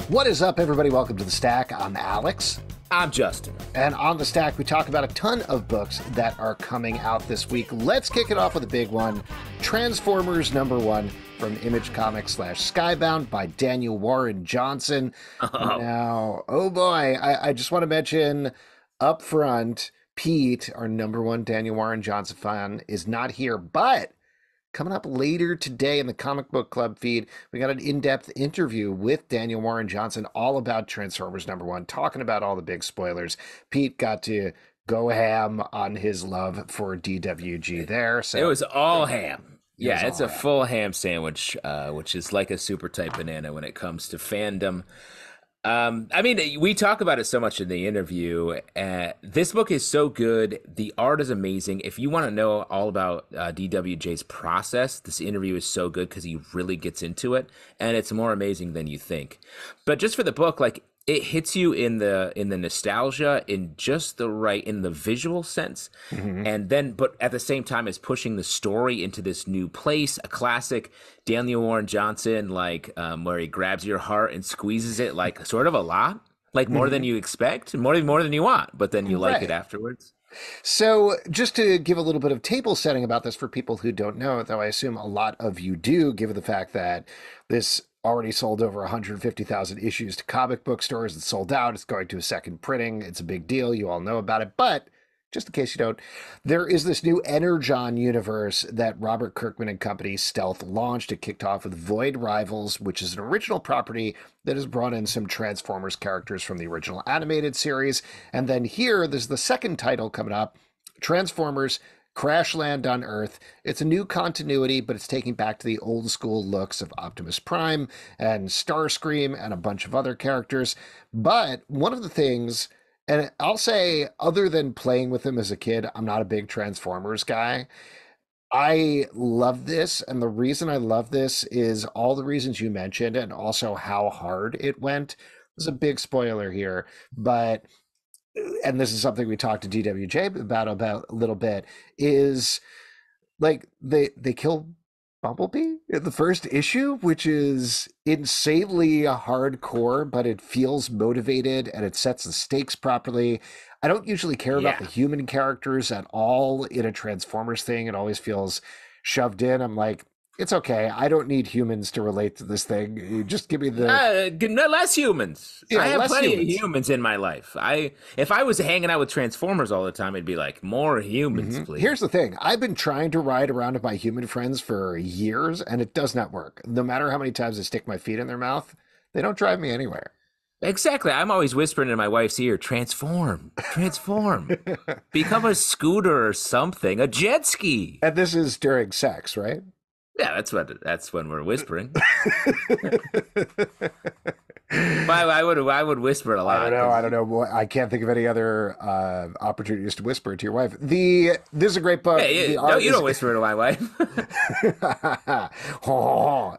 What is up, everybody? Welcome to The Stack. I'm Alex. I'm Justin. And on The Stack, we talk about a ton of books that are coming out this week. Let's kick it off with a big one. Transformers #1 from Image Comics / Skybound by Daniel Warren Johnson. Now, oh boy, I just want to mention up front, Pete, our #1 Daniel Warren Johnson fan, is not here, but coming up later today in the Comic Book Club feed, we got an in-depth interview with Daniel Warren Johnson all about Transformers #1, talking about all the big spoilers. Pete got to go ham on his love for DWG there. So it was all ham. Yeah, it's a ham. full ham sandwich, which is like a super type banana when it comes to fandom. I mean, we talk about it so much in the interview. This book is so good. The art is amazing. If you want to know all about DWJ's process, this interview is so good because he really gets into it, and it's more amazing than you think. But just for the book, like, it hits you in the nostalgia, in just the right, in the visual sense, and then, but at the same time, is pushing the story into this new place. A classic Daniel Warren Johnson, like where he grabs your heart and squeezes it, like sort of a lot, like more than you expect, more than you want, but then you like it afterwards. So just to give a little bit of table setting about this for people who don't know, though I assume a lot of you do, given the fact that this already sold over 150,000 issues to comic book stores. It's sold out. It's going to a second printing. It's a big deal. You all know about it. But just in case you don't, there is this new Energon Universe that Robert Kirkman and company Stealth launched. It kicked off with Void Rivals, which is an original property that has brought in some Transformers characters from the original animated series. And then here, there's the second title coming up, Transformers Crash Land on Earth. It's a new continuity, but it's taking back to the old school looks of Optimus Prime and Starscream and a bunch of other characters. But one of the things, and I'll say, other than playing with them as a kid, I'm not a big Transformers guy. I love this, and the reason I love this is all the reasons you mentioned, and also how hard it went. There's a big spoiler here, but, and this is something we talked to DWJ about a little bit, is like they kill Bumblebee in the first issue, which is insanely hardcore, but it feels motivated and it sets the stakes properly. I don't usually care about the human characters at all in a Transformers thing. It always feels shoved in. I'm like, it's okay. I don't need humans to relate to this thing. You just give me the less humans. I have plenty of humans in my life. If I was hanging out with Transformers all the time, it'd be like, more humans, please. Here's the thing. I've been trying to ride around with my human friends for years, and it does not work. No matter how many times I stick my feet in their mouth, they don't drive me anywhere. Exactly. I'm always whispering in my wife's ear, transform, become a scooter or something, a jet ski. And this is during sex, right? Yeah, that's when we're whispering. I would whisper a lot. I don't know. I can't think of any other opportunities to whisper to your wife. This is a great book. Hey, you don't whisper to my wife.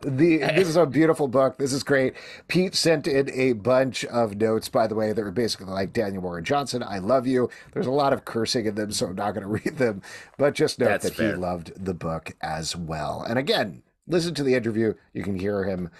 This is a beautiful book. This is great. Pete sent in a bunch of notes, by the way, that were basically like, Daniel Warren Johnson, I love you. There's a lot of cursing in them, so I'm not going to read them. But just note that he loved the book as well. And again, listen to the interview. You can hear him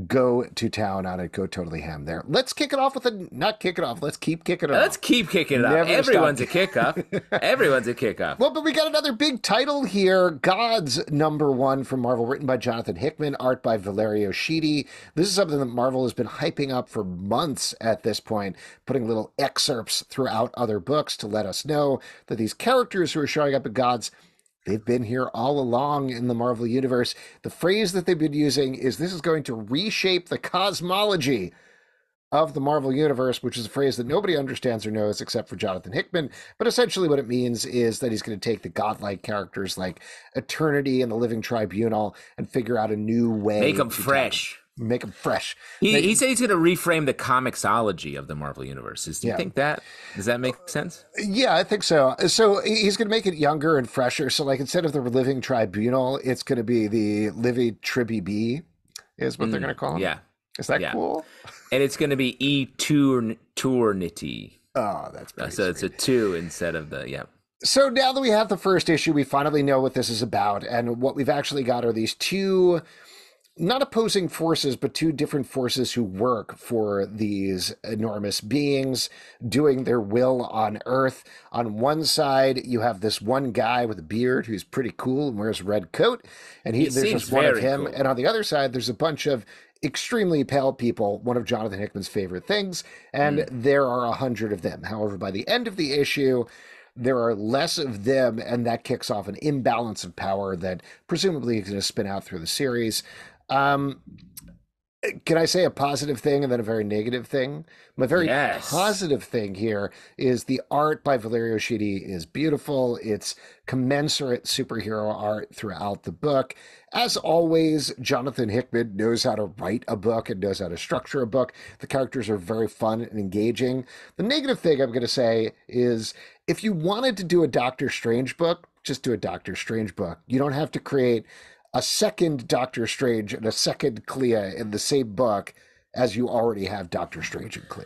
go to town on it, go totally ham there. Let's kick it off with let's keep kicking it off. Let's keep kicking it off. Everyone's a kickoff. Everyone's a kickoff. Well, but we got another big title here. G.O.D.S. #1 from Marvel, written by Jonathan Hickman, art by Valerio Schiti. This is something that Marvel has been hyping up for months at this point, putting little excerpts throughout other books to let us know that these characters who are showing up at G.O.D.S., they've been here all along in the Marvel Universe. The phrase that they've been using is this is going to reshape the cosmology of the Marvel Universe, which is a phrase that nobody understands or knows except for Jonathan Hickman. But essentially what it means is that he's going to take the godlike characters like Eternity and the Living Tribunal and figure out a new way. Make them fresh. Make them fresh. He said he's going to reframe the comicsology of the Marvel Universe. Do you think that? Does that make sense? Yeah, I think so. So he's going to make it younger and fresher. So like instead of the Living Tribunal, it's going to be the Living Tribby is what they're going to call him. Yeah. Is that cool? And it's going to be Eternity. Oh, that's pretty so sweet. It's a 2 instead of the, So now that we have the first issue, we finally know what this is about. And what we've actually got are these two not opposing forces, but two different forces who work for these enormous beings doing their will on Earth. On one side, you have this one guy with a beard who's pretty cool and wears a red coat, and He there's seems just one of very him. cool. And on the other side, there's a bunch of extremely pale people, one of Jonathan Hickman's favorite things, and Mm. there are 100 of them. However, by the end of the issue, there are less of them, and that kicks off an imbalance of power that presumably is going to spin out through the series. Um, can I say a positive thing and then a very negative thing? My very Yes. positive thing here is the art by Valerio Schiti is beautiful. It's commensurate superhero art throughout the book. As always, Jonathan Hickman knows how to write a book and knows how to structure a book. The characters are very fun and engaging. The negative thing I'm going to say is if you wanted to do a Doctor Strange book, just do a Doctor Strange book. You don't have to create a second Doctor Strange and a second Clea in the same book as you already have Doctor Strange and Clea.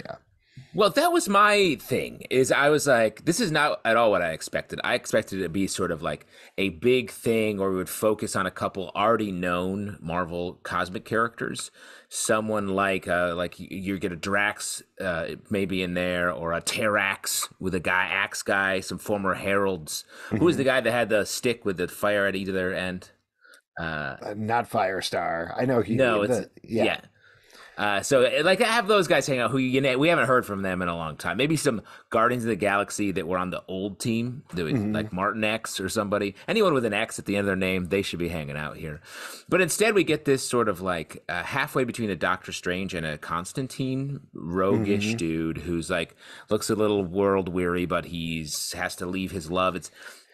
Well, that was my thing. Is I was like, this is not at all what I expected. I expected it to be sort of like a big thing, or we would focus on a couple already known Marvel cosmic characters. Someone like you get a Drax, maybe in there, or a Terrax with a guy, Axe guy, some former heralds. Who was the guy that had the stick with the fire at either end? Not Firestar. I know he. No, it's Yeah. yeah. So like I have those guys hang out who we haven't heard from them in a long time. Maybe some Guardians of the Galaxy that were on the old team, like Martin X or somebody. Anyone with an X at the end of their name, they should be hanging out here. But instead, we get this sort of like halfway between a Doctor Strange and a Constantine roguish dude who's like looks a little world weary, but has to leave his love.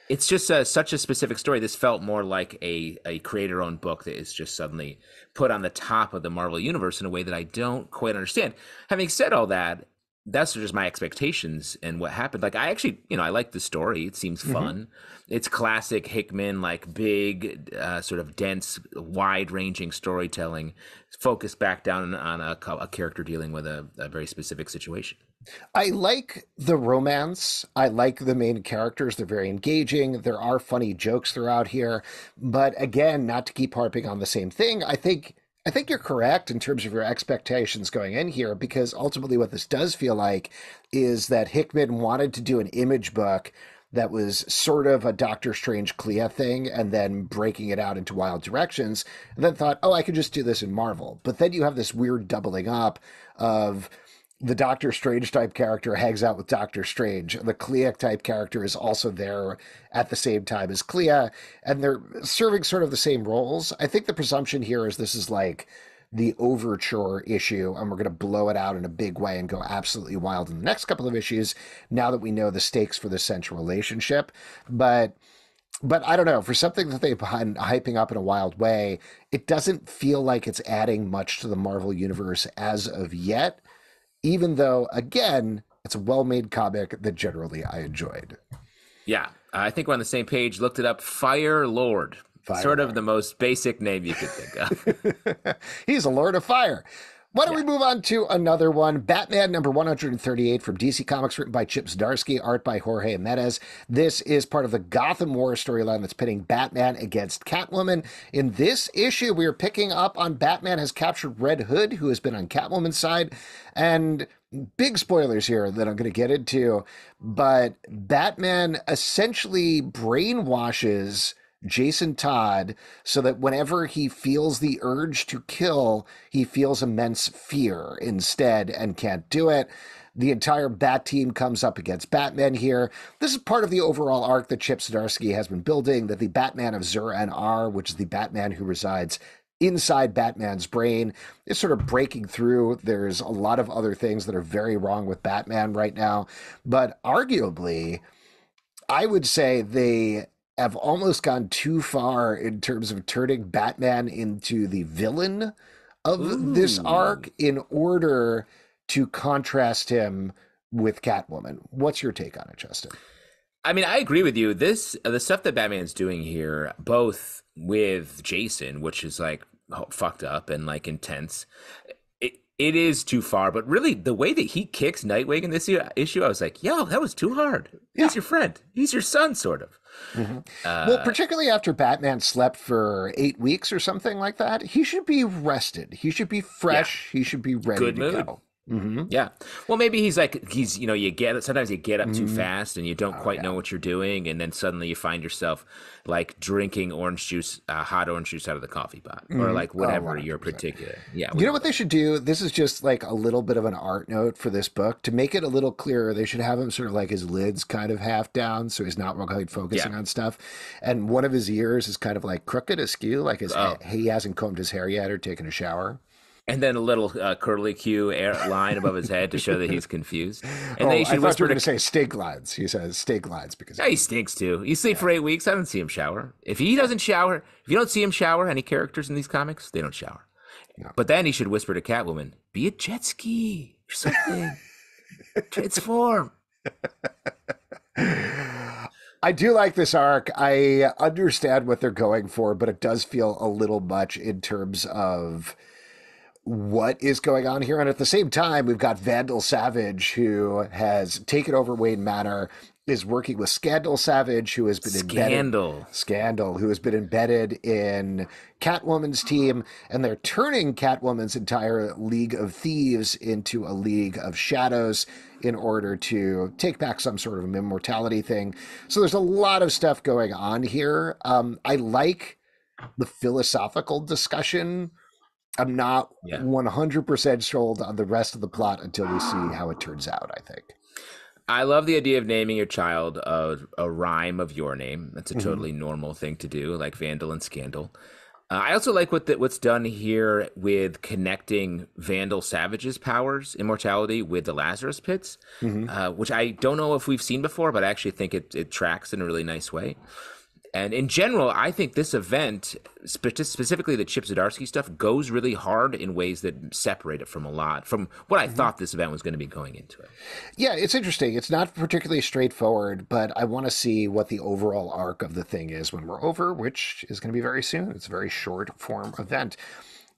It's just such a specific story. This felt more like a creator-owned book that is just suddenly put on the top of the Marvel Universe in a way that I don't quite understand. Having said all that, that's just my expectations and what happened. Like I actually, I like the story. It seems fun. It's classic Hickman, like big, sort of dense, wide-ranging storytelling, focused back down on a character dealing with a very specific situation. I like the romance. I like the main characters. They're very engaging. There are funny jokes throughout here. But again, not to keep harping on the same thing, I think you're correct in terms of your expectations going in here, because ultimately what this does feel like is that Hickman wanted to do an image book that was sort of a Doctor Strange Clea thing and then breaking it out into wild directions, and then thought, oh, I could just do this in Marvel. But then you have this weird doubling up of the Doctor Strange type character hangs out with Doctor Strange. The Clea type character is also there at the same time as Clea, and they're serving sort of the same roles. I think the presumption here is this is like the overture issue, and we're going to blow it out in a big way and go absolutely wild in the next couple of issues now that we know the stakes for the central relationship. But I don't know, for something that they've been hyping up in a wild way, it doesn't feel like it's adding much to the Marvel Universe as of yet, even though, again, it's a well-made comic that generally I enjoyed. Yeah, I think we're on the same page. Looked it up. Fire Lord. Fire Sort of Lord. the most basic name you could think of. He's a Lord of Fire. Why don't Yeah. we move on to another one? Batman number 138 from DC Comics, written by Chip Zdarsky, art by Jorge Jimenez. This is part of the Gotham War storyline that's pitting Batman against Catwoman. In this issue, we are picking up on Batman has captured Red Hood, who has been on Catwoman's side. And big spoilers here that I'm going to get into, but Batman essentially brainwashes Jason Todd so that whenever he feels the urge to kill, he feels immense fear instead and can't do it. The entire Bat team comes up against Batman here. This is part of the overall arc that Chip Zdarsky has been building, that the Batman of Zur-En-Arrh, which is the Batman who resides inside Batman's brain, is sort of breaking through. There's a lot of other things that are very wrong with Batman right now, but arguably, I would say they have almost gone too far in terms of turning Batman into the villain of this Ooh. arc in order to contrast him with Catwoman. What's your take on it, Justin? I mean, I agree with you. The stuff that Batman's doing here, both with Jason, which is like fucked up and like intense. It is too far, but really the way that he kicks Nightwing in this issue, I was like, yo, that was too hard. Yeah. He's your friend. He's your son, sort of. Well, particularly after Batman slept for 8 weeks or something like that, he should be rested. He should be fresh. He should be ready Good to mood. go. Yeah. Well, maybe he's sometimes you get up too fast and you don't quite know what you're doing. And then suddenly you find yourself like drinking orange juice, hot orange juice out of the coffee pot or like whatever your particular. Yeah. You know what they should do? This is just like a little bit of an art note for this book. To make it a little clearer, they should have him sort of like his lids kind of half down so he's not really focusing on stuff. And one of his ears is kind of like crooked, askew, like he hasn't combed his hair yet or taken a shower. And then a little curly Q line above his head to show that he's confused. And then I thought you were going to say stink lines. He says stink lines because he stinks too. You sleep for 8 weeks. I don't see him shower. If he doesn't shower, if you don't see him shower, any characters in these comics, they don't shower. No. But then he should whisper to Catwoman, "Be a jet ski or something. Transform." I do like this arc. I understand what they're going for, but it does feel a little much in terms of what is going on here. And at the same time, we've got Vandal Savage, who has taken over Wayne Manor, is working with Scandal Savage, who has been who has been embedded in Catwoman's team, and they're turning Catwoman's entire League of Thieves into a League of Shadows in order to take back some sort of immortality thing. So there's a lot of stuff going on here. I like the philosophical discussion. I'm not 100% sold on the rest of the plot until we see how it turns out, I think. I love the idea of naming your child a rhyme of your name. That's a totally normal thing to do, like Vandal and Scandal. I also like what's done here with connecting Vandal Savage's powers, immortality, with the Lazarus Pits, which I don't know if we've seen before, but I actually think it tracks in a really nice way. And in general, I think this event, specifically the Chip Zdarsky stuff, goes really hard in ways that separate it from what I thought this event was going to be going into it. Yeah, it's interesting. It's not particularly straightforward, but I want to see what the overall arc of the thing is when we're over, which is going to be very soon. It's a very short form event.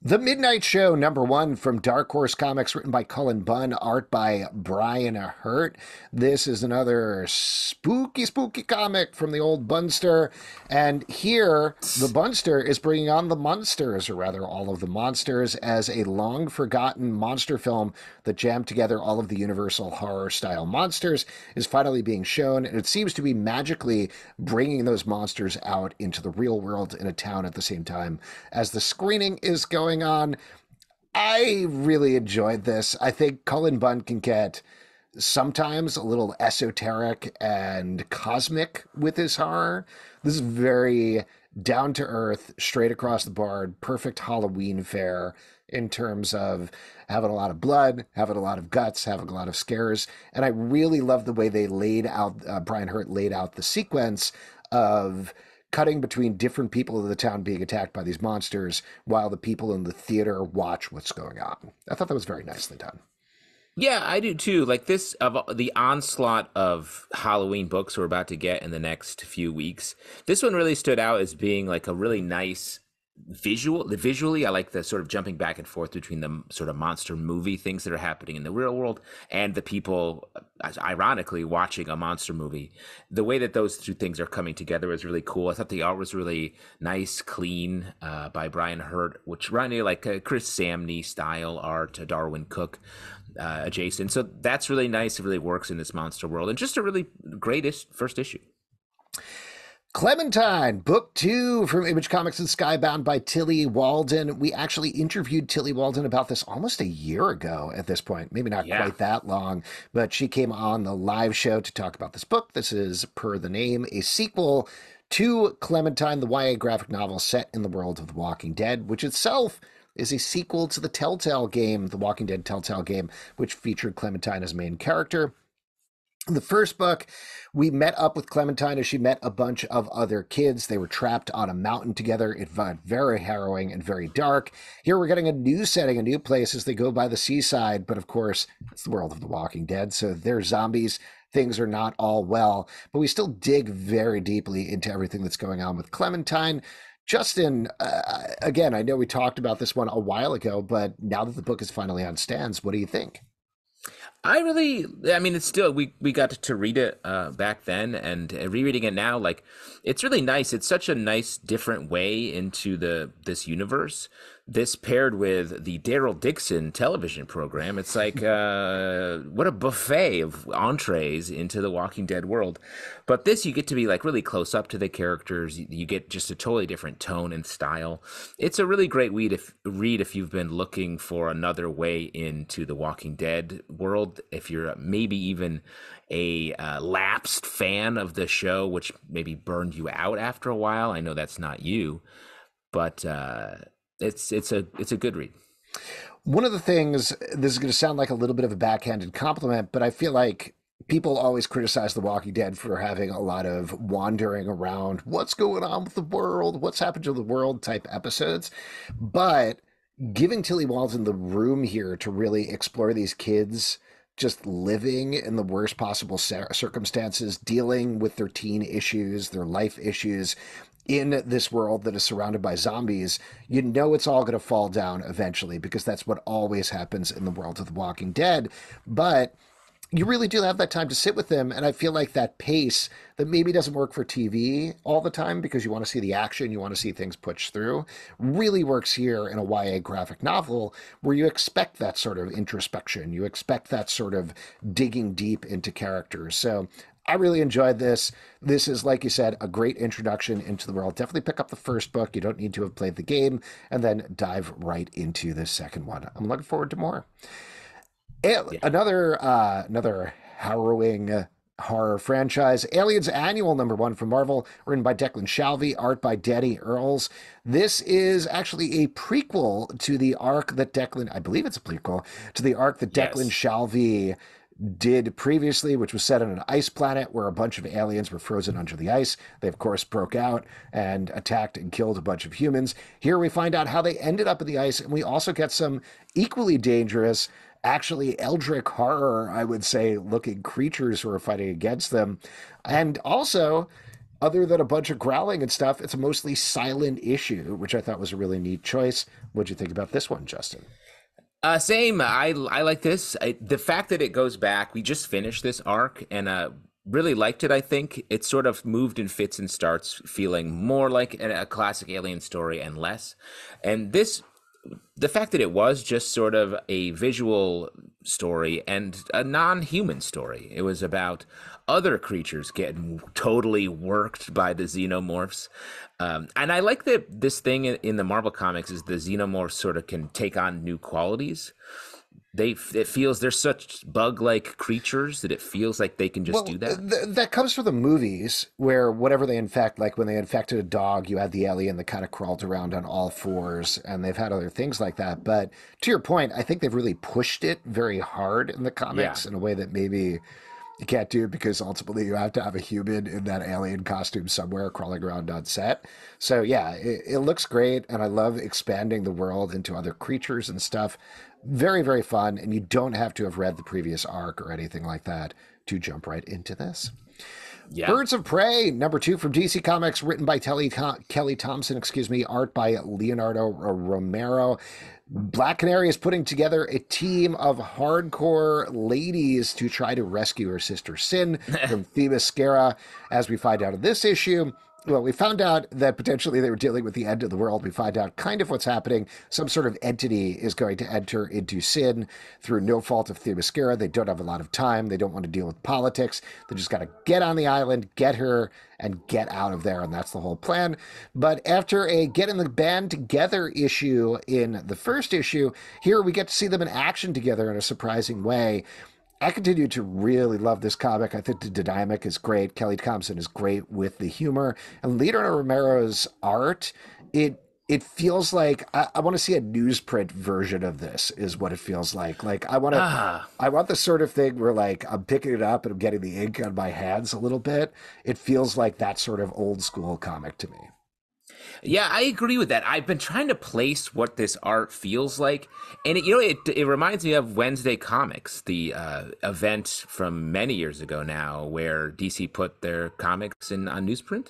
The Midnite Show, #1 from Dark Horse Comics, written by Cullen Bunn, art by Brian Hurtt. This is another spooky comic from the old Bunster. And here, the Bunster is bringing on the monsters, or rather all of the monsters, as a long-forgotten monster film that jammed together all of the Universal horror-style monsters is finally being shown. And it seems to be magically bringing those monsters out into the real world in a town at the same time as the screening is going on. I really enjoyed this. I think Cullen Bunn can get sometimes a little esoteric and cosmic with his horror. This is very down to earth, straight across the board, perfect Halloween fare in terms of having a lot of blood, having a lot of guts, having a lot of scares. And I really love the way they laid out, Brian Hurtt laid out the sequence of cutting between different people of the town being attacked by these monsters while the people in the theater watch what's going on. I thought that was very nicely done. Yeah, I do too. Like this, of the onslaught of Halloween books we're about to get in the next few weeks, this one really stood out as being like a really nice visually. I like the sort of jumping back and forth between the sort of monster movie things that are happening in the real world and the people, ironically, watching a monster movie. The way that those two things are coming together is really cool. I thought the art was really nice, clean, by Brian Hurtt, which reminded me like a Chris Samney style art, Darwin Cook adjacent. So that's really nice. It really works in this monster world, and just a really great first issue. Clementine, Book 2 from Image Comics and Skybound by Tillie Walden. We actually interviewed Tillie Walden about this almost a year ago at this point. Maybe not quite that long, but she came on the live show to talk about this book. This is, per the name, a sequel to Clementine, the YA graphic novel set in the world of The Walking Dead, which itself is a sequel to the Telltale game, The Walking Dead Telltale game, which featured Clementine as main character. In the first book, we met up with Clementine as she met a bunch of other kids. They were trapped on a mountain together. It felt very harrowing and very dark. Here we're getting a new setting, a new place as they go by the seaside. But of course, it's the world of The Walking Dead, so they're zombies. Things are not all well. But we still dig very deeply into everything that's going on with Clementine. Justin, again, I know we talked about this one a while ago, but now that the book is finally on stands, what do you think? I mean, it's still, we got to read it back then, and rereading it now, like, it's really nice. It's such a nice, different way into this universe. This paired with the Daryl Dixon television program, it's like what a buffet of entrees into the Walking Dead world. But this, you get to be like really close up to the characters. You get just a totally different tone and style. It's a really great read if you've been looking for another way into the Walking Dead world. If you're maybe even a lapsed fan of the show, which maybe burned you out after a while. I know that's not you, but it's a good read. One of the things, this is going to sound like a little bit of a backhanded compliment, but I feel like people always criticize The Walking Dead for having a lot of wandering around, what's going on with the world, what's happened to the world type episodes. But giving Tillie Walden the room here to really explore these kids just living in the worst possible circumstances, dealing with their teen issues, their life issues in this world that is surrounded by zombies, you know it's all going to fall down eventually because that's what always happens in the world of The Walking Dead. But you really do have that time to sit with them. And I feel like that pace that maybe doesn't work for TV all the time because you want to see the action, you want to see things pushed through, really works here in a YA graphic novel where you expect that sort of introspection. You expect that sort of digging deep into characters. So I really enjoyed this. This is, like you said, a great introduction into the world. Definitely pick up the first book. You don't need to have played the game, and then dive right into the second one. I'm looking forward to more. Yeah. Another harrowing horror franchise, Aliens Annual #1 from Marvel, written by Declan Shalvey, art by Danny Earls. This is actually a prequel to the arc that Declan, I believe it's a prequel, to the arc that Declan Yes. Shalvey did previously, which was set on an ice planet where a bunch of aliens were frozen under the ice. They, of course, broke out and attacked and killed a bunch of humans. Here we find out how they ended up in the ice, and we also get some equally dangerous, actually eldritch horror, I would say, looking creatures who are fighting against them. And also, other than a bunch of growling and stuff, it's a mostly silent issue, which I thought was a really neat choice. What'd you think about this one, Justin? Same. I like this. The fact that it goes back, we just finished this arc and really liked it. I think it sort of moved in fits and starts, feeling more like a classic Alien story and less. And this, the fact that it was just sort of a visual story and a non-human story. It was about other creatures getting totally worked by the xenomorphs. And I like that this thing in the Marvel comics is the xenomorphs sort of can take on new qualities. It feels they're such bug-like creatures that it feels like they can just do that. That comes from the movies where whatever they infect, like when they infected a dog, you had the alien that kind of crawled around on all fours, and they've had other things like that. But to your point, I think they've really pushed it very hard in the comics in a way that maybe you can't do because ultimately you have to have a human in that alien costume somewhere crawling around on set. So yeah, it looks great, and I love expanding the world into other creatures and stuff. Very, very fun, and you don't have to have read the previous arc or anything like that to jump right into this. Yeah. Birds of Prey, #2 from DC Comics, written by Kelly Thompson, art by Leonardo Romero. Black Canary is putting together a team of hardcore ladies to try to rescue her sister Sin from Themyscira. As we find out in this issue, well, we found out that potentially they were dealing with the end of the world. We find out kind of what's happening. Some sort of entity is going to enter into Sin through no fault of Themyscira. They don't have a lot of time. They don't want to deal with politics. They just got to get on the island, get her, and get out of there. And that's the whole plan. But after a getting the band together issue in the first issue, here we get to see them in action together in a surprising way. I continue to really love this comic. I think the dynamic is great. Kelly Thompson is great with the humor. And Leonardo Romero's art, it feels like I want to see a newsprint version of this is what it feels like. Like I want the sort of thing where like I'm picking it up and I'm getting the ink on my hands a little bit. It feels like that sort of old school comic to me. Yeah, I agree with that. I've been trying to place what this art feels like, and it reminds me of Wednesday Comics, the event from many years ago now, where DC put their comics on newsprint.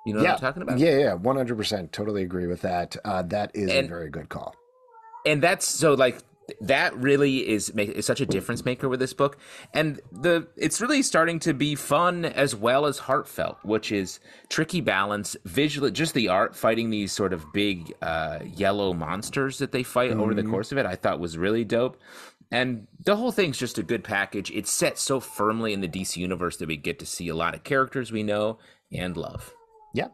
You know what I'm Yeah, talking about? yeah, 100%. Totally agree with that. That is a And very good call. that's so like that really is such a difference maker with this book, and it's really starting to be fun as well as heartfelt, which is tricky balance visually. Just the art fighting these sort of big yellow monsters that they fight over the course of it, I thought was really dope. And the whole thing's just a good package. It's set so firmly in the DC universe that we get to see a lot of characters we know and love. Yeah.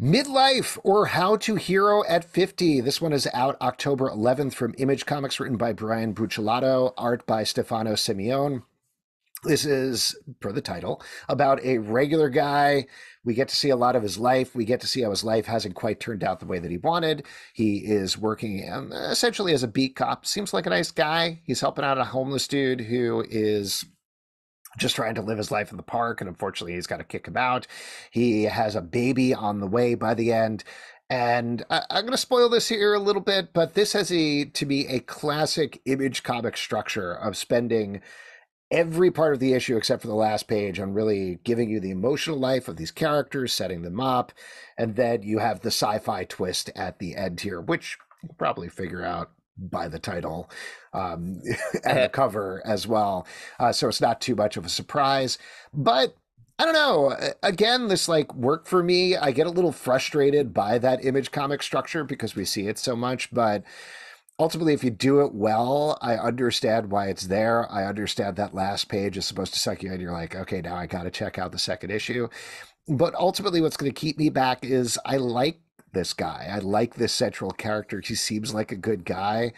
Midlife, or How to Hero at 50. This one is out October 11th from Image Comics, written by Brian Buccellato, art by Stefano Simeone. This is, per the title, about a regular guy. We get to see a lot of his life. We get to see how his life hasn't quite turned out the way that he wanted. He is working essentially as a beat cop. Seems like a nice guy. He's helping out a homeless dude who is just trying to live his life in the park, and unfortunately he's got to kick him out. He has a baby on the way by the end, and I'm going to spoil this here a little bit, but this has to be a classic Image comic structure of spending every part of the issue except for the last page on really giving you the emotional life of these characters, setting them up, and then you have the sci-fi twist at the end here, which you'll probably figure out by the title and the cover as well. So it's not too much of a surprise. But I don't know. Again, this like worked for me. I get a little frustrated by that Image comic structure because we see it so much. But ultimately, if you do it well, I understand why it's there. I understand that last page is supposed to suck you in. You're like, okay, now I got to check out the second issue. But ultimately, what's going to keep me back is I like this guy. I like this central character. He seems like a good guy.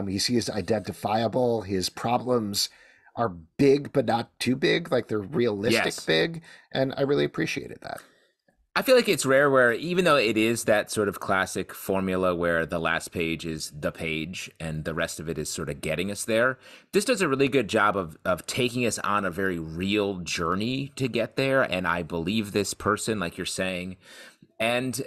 He seems identifiable. His problems are big, but not too big. Like they're realistic big. And I really appreciated that. I feel like it's rare where, even though it is that sort of classic formula where the last page is the page and the rest of it is sort of getting us there, this does a really good job of taking us on a very real journey to get there. And I believe this person, like you're saying. And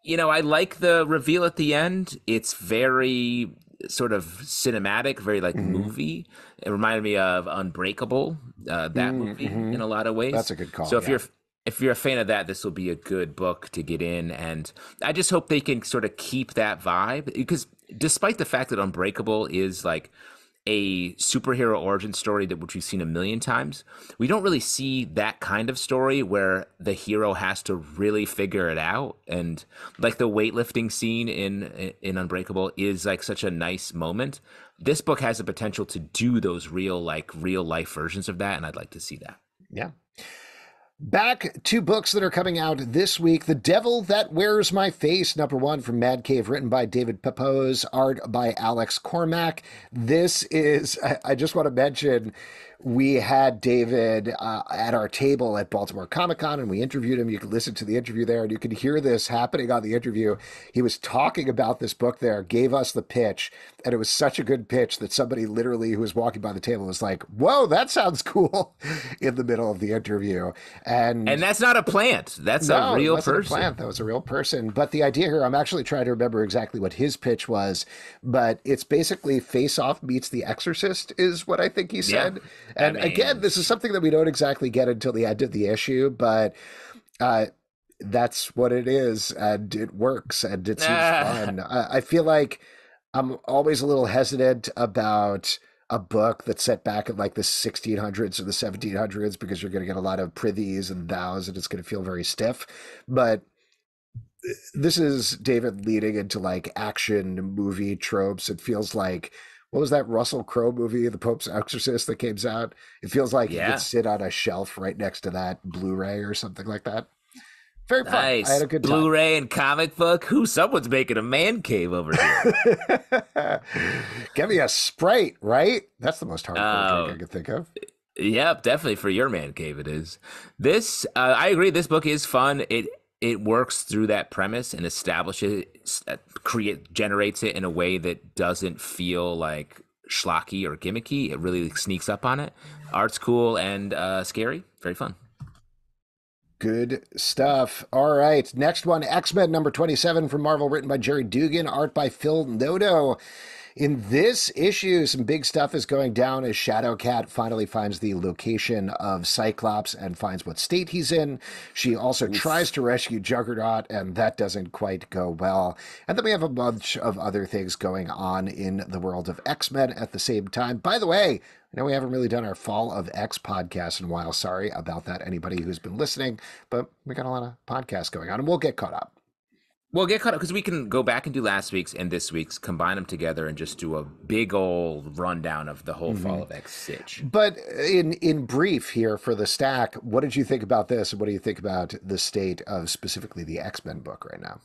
you know, I like the reveal at the end. It's very sort of cinematic, very like movie. It reminded me of Unbreakable, that movie in a lot of ways. That's a good call. So if you're a fan of that, this will be a good book to get in. And I just hope they can sort of keep that vibe, because despite the fact that Unbreakable is like a superhero origin story which we've seen a million times, we don't really see that kind of story where the hero has to really figure it out. And like the weightlifting scene in Unbreakable is like such a nice moment. This book has the potential to do those real life versions of that, and I'd like to see that. Yeah. Back to books that are coming out this week. The Devil That Wears My Face, #1 from Mad Cave, written by David Pepose, art by Alex Cormack. This is, I just want to mention, we had David at our table at Baltimore Comic-Con, and we interviewed him. You can listen to the interview there, and you can hear this happening on the interview. He was talking about this book there, gave us the pitch, and it was such a good pitch that somebody literally who was walking by the table was like, whoa, that sounds cool, in the middle of the interview. And that's not a plant. That's a real person. A plant. That was a real person. But the idea here, I'm actually trying to remember exactly what his pitch was, but it's basically Face Off meets The Exorcist is what I think he said. Yeah. And again, this is something that we don't exactly get until the end of the issue, but that's what it is, and it works, and it seems fun. I feel like I'm always a little hesitant about a book that's set back at like the 1600s or the 1700s, because you're going to get a lot of prithys and thous, and it's going to feel very stiff. But this is David leading into like action movie tropes. It feels like, what was that Russell Crowe movie, The Pope's Exorcist, that came out? It feels like you could sit on a shelf right next to that Blu-ray or something like that. Very fun. Nice. I had a good time. Blu-ray and comic book. Someone's making a man cave over here. Give me a Sprite, right? That's the most hardcore drink I could think of. Yep, definitely for your man cave it is. This, I agree, this book is fun. It works through that premise and establishes, generates it in a way that doesn't feel like schlocky or gimmicky. It really sneaks up on it. Art's cool and scary. Very fun. Good stuff. All right. Next one, X-Men #27 from Marvel, written by Gerry Duggan, art by Phil Noto. In this issue, some big stuff is going down as Shadowcat finally finds the location of Cyclops and finds what state he's in. She also tries to rescue Juggernaut, and that doesn't quite go well. And then we have a bunch of other things going on in the world of X-Men at the same time. By the way, I know we haven't really done our Fall of X podcast in a while. Sorry about that, anybody who's been listening, but we got a lot of podcasts going on, and we'll get caught up. We'll get caught up because we can go back and do last week's and this week's, combine them together, and just do a big old rundown of the whole Fall of X sitch. But in brief here for the stack, what did you think about this? And what do you think about the state of specifically the X-Men book right now?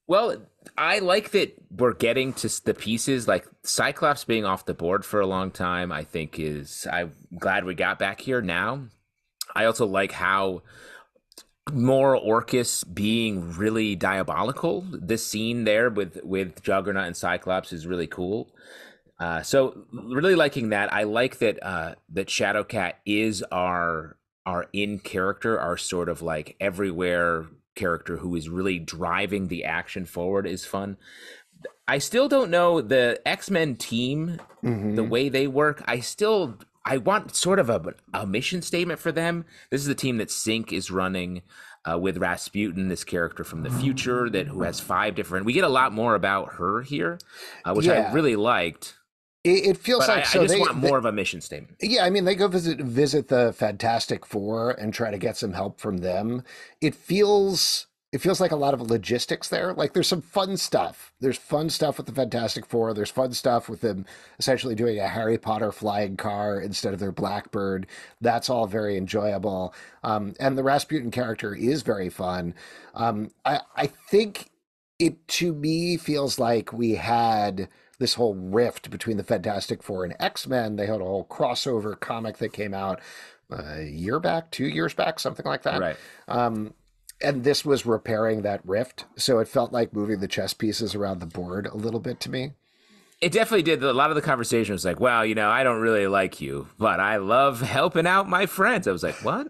Well, I like that we're getting to the pieces, like Cyclops being off the board for a long time, I'm glad we got back here now. I also like how more Orcus being really diabolical. This scene there with Juggernaut and Cyclops is really cool. So really liking that. I like that that Shadowcat is our in character, our sort of like everywhere character who is really driving the action forward is fun. I still don't know the X-Men team, the way they work. I want sort of a mission statement for them. This is the team that Sync is running with Rasputin, this character from the future who has 5 different. We get a lot more about her here, which I really liked. It feels like I just want more of a mission statement. Yeah, I mean, they go visit the Fantastic Four and try to get some help from them. It feels like a lot of logistics there. Like there's some fun stuff. There's fun stuff with the Fantastic Four. There's fun stuff with them essentially doing a Harry Potter flying car instead of their Blackbird. That's all very enjoyable. And the Rasputin character is very fun. I think it, to me, feels like we had this whole rift between the Fantastic Four and X-Men. They had a whole crossover comic that came out a year back, 2 years back, something like that. Right. And this was repairing that rift. So it felt like moving the chess pieces around the board a little bit to me. It definitely did. A lot of the conversation was like, well, I don't really like you, but I love helping out my friends. I was like, what?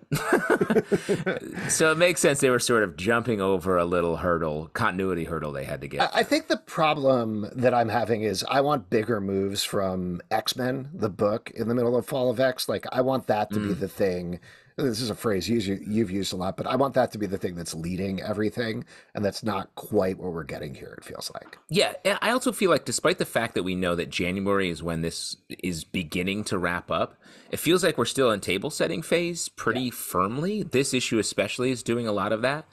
So it makes sense. They were sort of jumping over a little continuity hurdle they had to get. I think the problem that I'm having is I want bigger moves from X-Men, the book, in the middle of Fall of X. Like, I want that to be the thing. This is a phrase you've used a lot, but I want that to be the thing that's leading everything, and that's not quite what we're getting here, it feels like. Yeah, and I also feel like despite the fact that we know that January is when this is beginning to wrap up, it feels like we're still in table setting phase pretty firmly. This issue especially is doing a lot of that,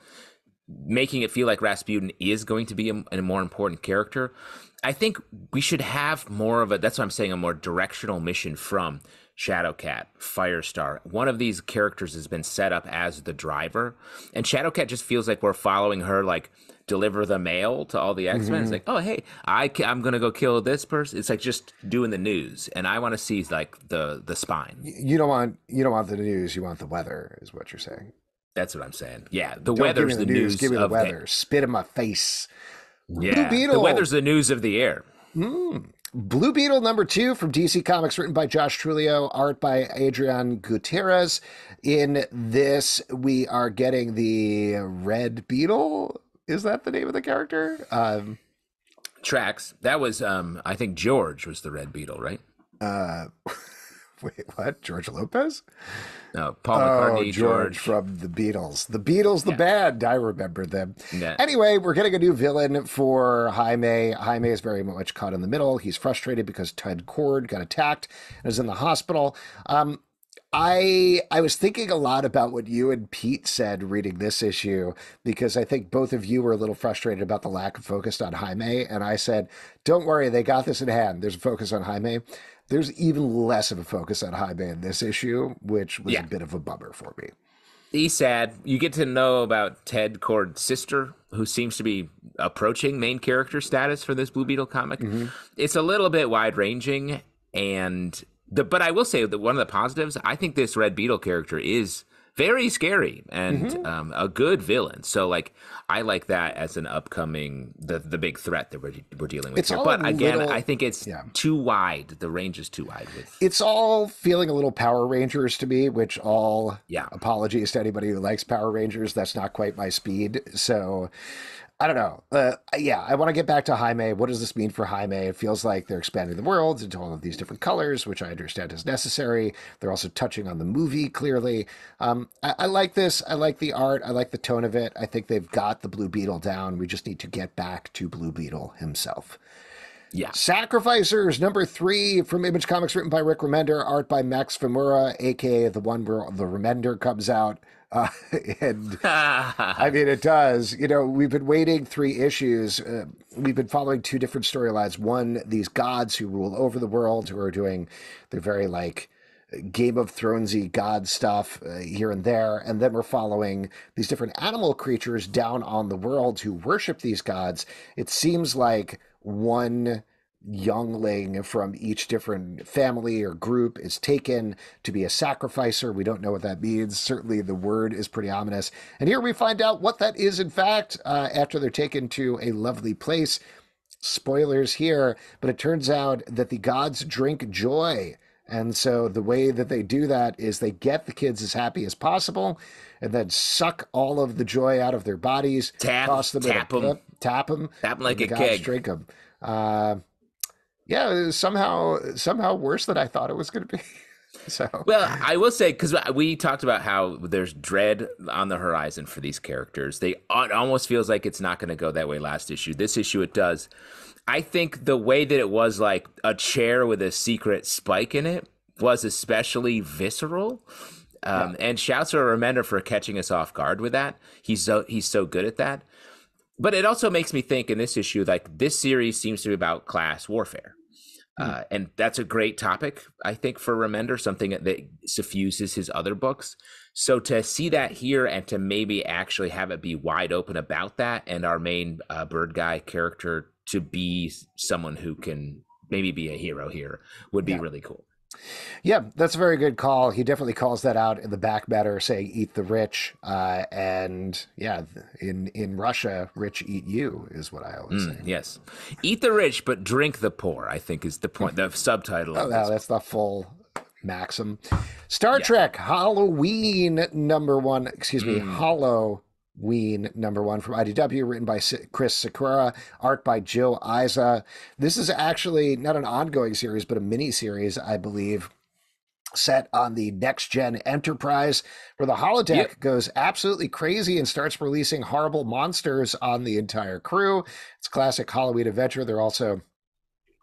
making it feel like Rasputin is going to be a more important character. I think we should have more of that's what I'm saying, a more directional mission from Shadowcat, Firestar. One of these characters has been set up as the driver, and Shadowcat just feels like we're following her, like deliver the mail to all the X-Men. It's like, oh hey, I'm gonna go kill this person. It's like just doing the news, and I want to see like the spine. You don't want the news. You want the weather, is what you're saying. That's what I'm saying. Yeah, the weather's the news. Give me the weather. Spit in my face. Yeah, Blue Beetle. The weather's the news of the air. Blue Beetle #2 from DC Comics, written by Josh Trulio, art by Adrian Gutierrez. In this, we are getting the Red Beetle. Is that the name of the character? Tracks. That was, I think George was the Red Beetle, right? Wait, what? George Lopez? No, Paul McCartney. George from the Beatles. The Beatles, the band. I remember them. Yeah. Anyway, we're getting a new villain for Jaime. Jaime is very much caught in the middle. He's frustrated because Ted Cord got attacked and is in the hospital. I was thinking a lot about what you and Pete said reading this issue, because I think both of you were a little frustrated about the lack of focus on Jaime. And I said, don't worry, they got this in hand. There's a focus on Jaime. There's even less of a focus on Jaime in this issue, which was a bit of a bummer for me. He's sad. You get to know about Ted Cord's sister, who seems to be approaching main character status for this Blue Beetle comic. It's a little bit wide-ranging, but I will say that one of the positives, I think this Red Beetle character is very scary and a good villain. So, like, I like that as an upcoming the big threat that we're dealing with here. But again, I think it's too wide. The range is too wide. It's all feeling a little Power Rangers to me, which apologies to anybody who likes Power Rangers. That's not quite my speed. So I don't know. Yeah, I want to get back to Jaime. What does this mean for Jaime? It feels like they're expanding the world into all of these different colors, which I understand is necessary. They're also touching on the movie clearly. I like this. I like the art. I like the tone of it. I think they've got the Blue Beetle down. We just need to get back to Blue Beetle himself. Yeah. Sacrificers, number 3 from Image Comics, written by Rick Remender, art by Max Famura, aka the one where the Remender comes out. And I mean, it does. You know, we've been waiting 3 issues. We've been following 2 different storylines. One, these gods who rule over the world, who are doing their very like Game of Thronesy god stuff here and there. And then we're following these different animal creatures down on the world who worship these gods. It seems like one youngling from each different family or group is taken to be a sacrificer. We don't know what that means. Certainly the word is pretty ominous. And here we find out what that is, in fact, after they're taken to a lovely place. Spoilers here, but it turns out that the gods drink joy. And so the way that they do that is they get the kids as happy as possible and then suck all of the joy out of their bodies, toss them tap them like a keg. Drink them. Yeah, it was somehow worse than I thought it was going to be. So, well, I will say, because we talked about how there's dread on the horizon for these characters. It almost feels like it's not going to go that way last issue. This issue, it does. I think the way that it was like a chair with a secret spike in it was especially visceral. And shouts to Remender for catching us off guard with that. He's so good at that. But it also makes me think in this issue, like this series seems to be about class warfare. And that's a great topic, I think, for Remender, something that suffuses his other books. So to see that here and to maybe actually have it be wide open about that, and our main bird guy character to be someone who can maybe be a hero here would be really cool. Yeah, that's a very good call. He definitely calls that out in the back matter, saying "eat the rich," and yeah, in Russia, "rich eat you" is what I always say. Yes, eat the rich, but drink the poor, I think is the point. The subtitle. Oh, no, that's the full maxim. Star Trek Halloween number 1. Excuse me, Halloween number 1 from IDW, written by Chris Sakura, art by Joe Iza. This is actually not an ongoing series, but a mini-series, I believe, set on the Next Gen Enterprise, where the holodeck goes absolutely crazy and starts releasing horrible monsters on the entire crew. It's a classic Halloween adventure. They're also,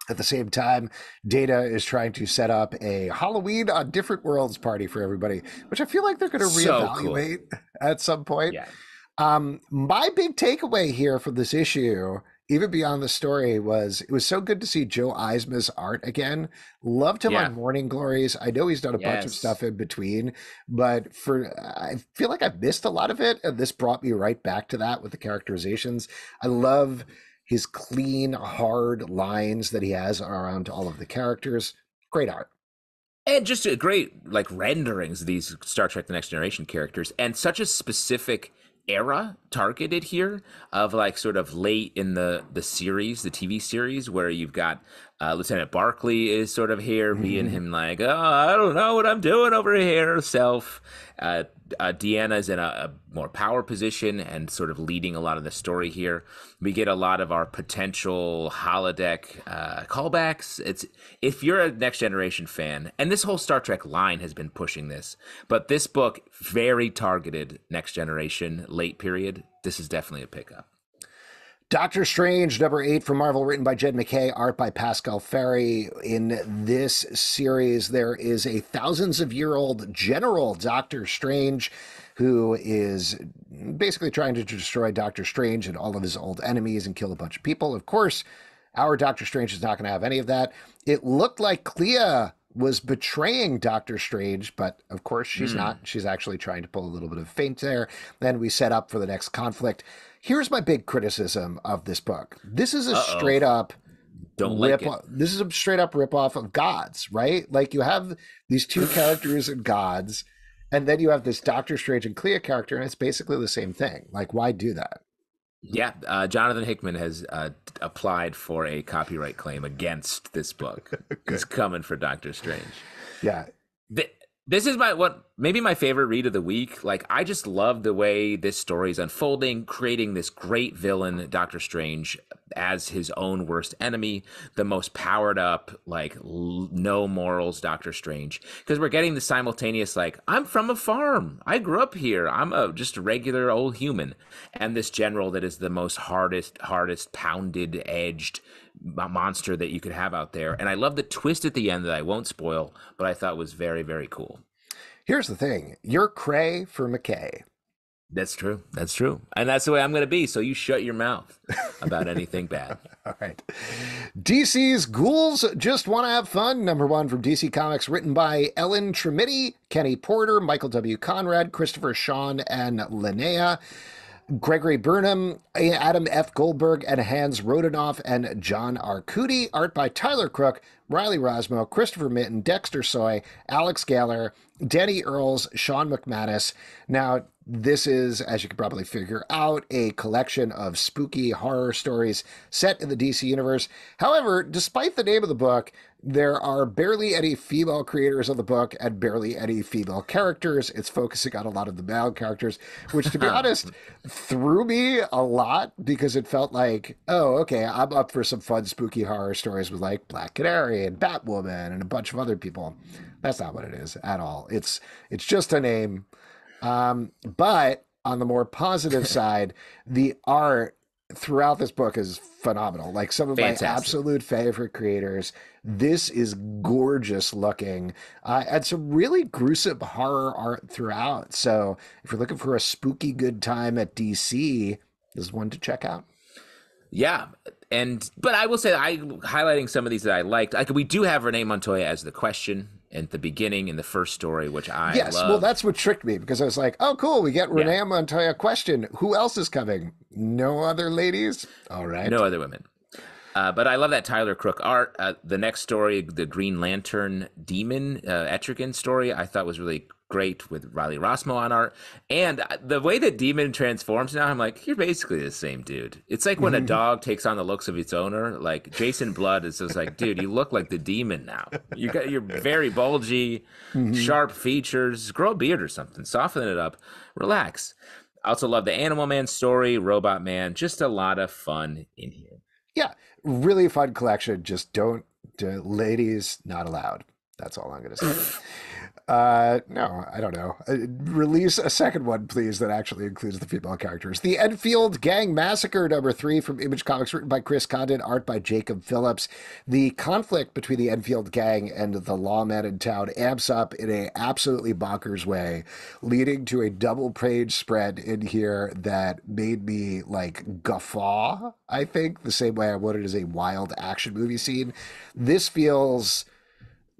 at the same time, Data is trying to set up a Halloween on Different Worlds party for everybody, which I feel like they're going to reevaluate at some point. Yeah. My big takeaway here from this issue, even beyond the story, was it was so good to see Joe Eisma's art again. Loved him on Morning Glories. I know he's done a bunch of stuff in between, but I feel like I've missed a lot of it, and this brought me right back to that with the characterizations. I love his clean, hard lines that he has around all of the characters. Great art. And just a great like renderings of these Star Trek The Next Generation characters, and such a specific era targeted here of like sort of late in the series, the TV series, where you've got Lieutenant Barclay is sort of here being him like, oh, I don't know what I'm doing over here self. Deanna's in a more power position and sort of leading a lot of the story here. We get a lot of our potential holodeck callbacks. It's if you're a Next Generation fan, and this whole Star Trek line has been pushing this, but this book, very targeted Next Generation late period. This is definitely a pickup. Doctor Strange, number 8 from Marvel, written by Jed MacKay, art by Pascal Ferry. In this series, there is a thousands-of-year-old General Doctor Strange who is basically trying to destroy Doctor Strange and all of his old enemies and kill a bunch of people. Of course, our Doctor Strange is not going to have any of that. It looked like Clea was betraying Doctor Strange, but of course she's not. She's actually trying to pull a little bit of feint there. Then we set up for the next conflict. Here's my big criticism of this book. This is a straight up This is a straight up ripoff of Gods, right? Like you have these two characters in Gods, and then you have this Doctor Strange and Clea character, and it's basically the same thing. Like, why do that? Yeah, Jonathan Hickman has applied for a copyright claim against this book. He's coming for Doctor Strange. Yeah. This is maybe my favorite read of the week. Like, I just love the way this story is unfolding, creating this great villain, Doctor Strange, as his own worst enemy, the most powered up, like no morals Doctor Strange. Because we're getting the simultaneous, like, I'm from a farm, I grew up here, just a regular old human, and this general that is the most hardest pounded, edged monster that you could have out there. And I love the twist at the end that I won't spoil, but I thought was very, very cool. Here's the thing. You're cray for McKay. That's true. That's true. And that's the way I'm going to be. So you shut your mouth about anything bad. All right. DC's Ghouls Just Want to Have Fun, #1 from DC Comics, written by Ellen Tremiti, Kenny Porter, Michael W. Conrad, Christopher Sean, and Linnea. Gregory Burnham, Adam F. Goldberg, and Hans Rodenoff, and John Arcudi. Art by Tyler Crook, Riley Rosmo, Christopher Mitten, Dexter Soy, Alex Galler, Danny Earls, Sean McManus. Now, this is, as you can probably figure out, a collection of spooky horror stories set in the DC universe. However, despite the name of the book, there are barely any female creators of the book and barely any female characters. It's focusing on a lot of the male characters, which, to be honest, threw me a lot because it felt like, oh, okay, I'm up for some fun, spooky horror stories with like Black Canary and Batwoman and a bunch of other people. That's not what it is at all. It's just a name. But on the more positive side, the art throughout this book is phenomenal. Like some of Fantastic. my absolute favorite creators. This is gorgeous looking, and some really gruesome horror art throughout. So if you're looking for a spooky good time at DC, this is one to check out. Yeah. But I will say, highlighting some of these that I liked. Like, we do have Renee Montoya as the Question at the beginning in the first story, which I love. Well, that's what tricked me, because I was like, oh, cool, we get Renee Montoya Question. Who else is coming? No other ladies? All right. No other women. But I love that Tyler Crook art. The next story, the Green Lantern Demon Etrigan story, I thought was really great with Riley Rossmo on art. And the way that Demon transforms now, I'm like, you're basically the same dude. It's like when a dog takes on the looks of its owner. Like Jason Blood is just like, dude, you look like the Demon now. You're very bulgy, sharp features. Grow a beard or something. Soften it up. Relax. I also love the Animal Man story, Robot Man. Just a lot of fun in here. Yeah, really fun collection. Just ladies not allowed. That's all I'm going to say. No, I don't know. Release a second one, please, that actually includes the female characters. The Enfield Gang Massacre, #3 from Image Comics, written by Chris Condon, art by Jacob Phillips. The conflict between the Enfield Gang and the lawmen in town amps up in a absolutely bonkers way, leading to a double-page spread in here that made me, like, guffaw, I think, the same way I would it as a wild action movie scene. This feels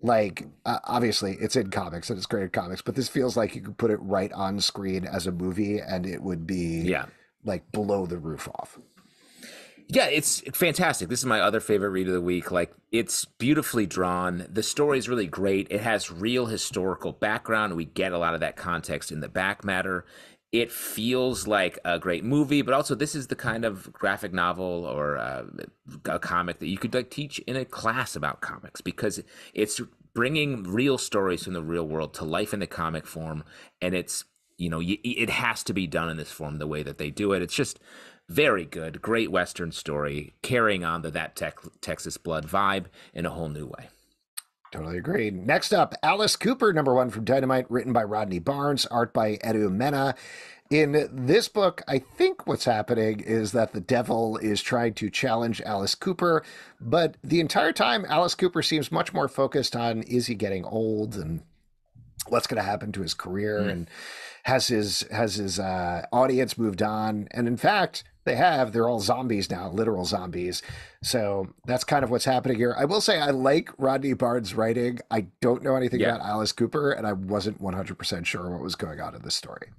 like, obviously it's in comics and it's great in comics, but this feels like you could put it right on screen as a movie and it would be like blow the roof off. Yeah, it's fantastic. This is my other favorite read of the week. Like, it's beautifully drawn. The story is really great. It has real historical background. We get a lot of that context in the back matter. It feels like a great movie, but also this is the kind of graphic novel or a comic that you could like teach in a class about comics, because it's bringing real stories from the real world to life in the comic form. And it's, it has to be done in this form the way that they do it. It's just very good. Great Western story, carrying on to that Texas Blood vibe in a whole new way. Totally agree. Next up, Alice Cooper, #1 from Dynamite, written by Rodney Barnes, art by Edu Mena. In this book, I think what's happening is that the devil is trying to challenge Alice Cooper, but the entire time, Alice Cooper seems much more focused on, is he getting old and what's going to happen to his career, and has his audience moved on? And in fact, they're all zombies now, literal zombies. So that's kind of what's happening here. I will say I like Rodney Barnes' writing. I don't know anything about Alice Cooper, and I wasn't 100% sure what was going on in this story.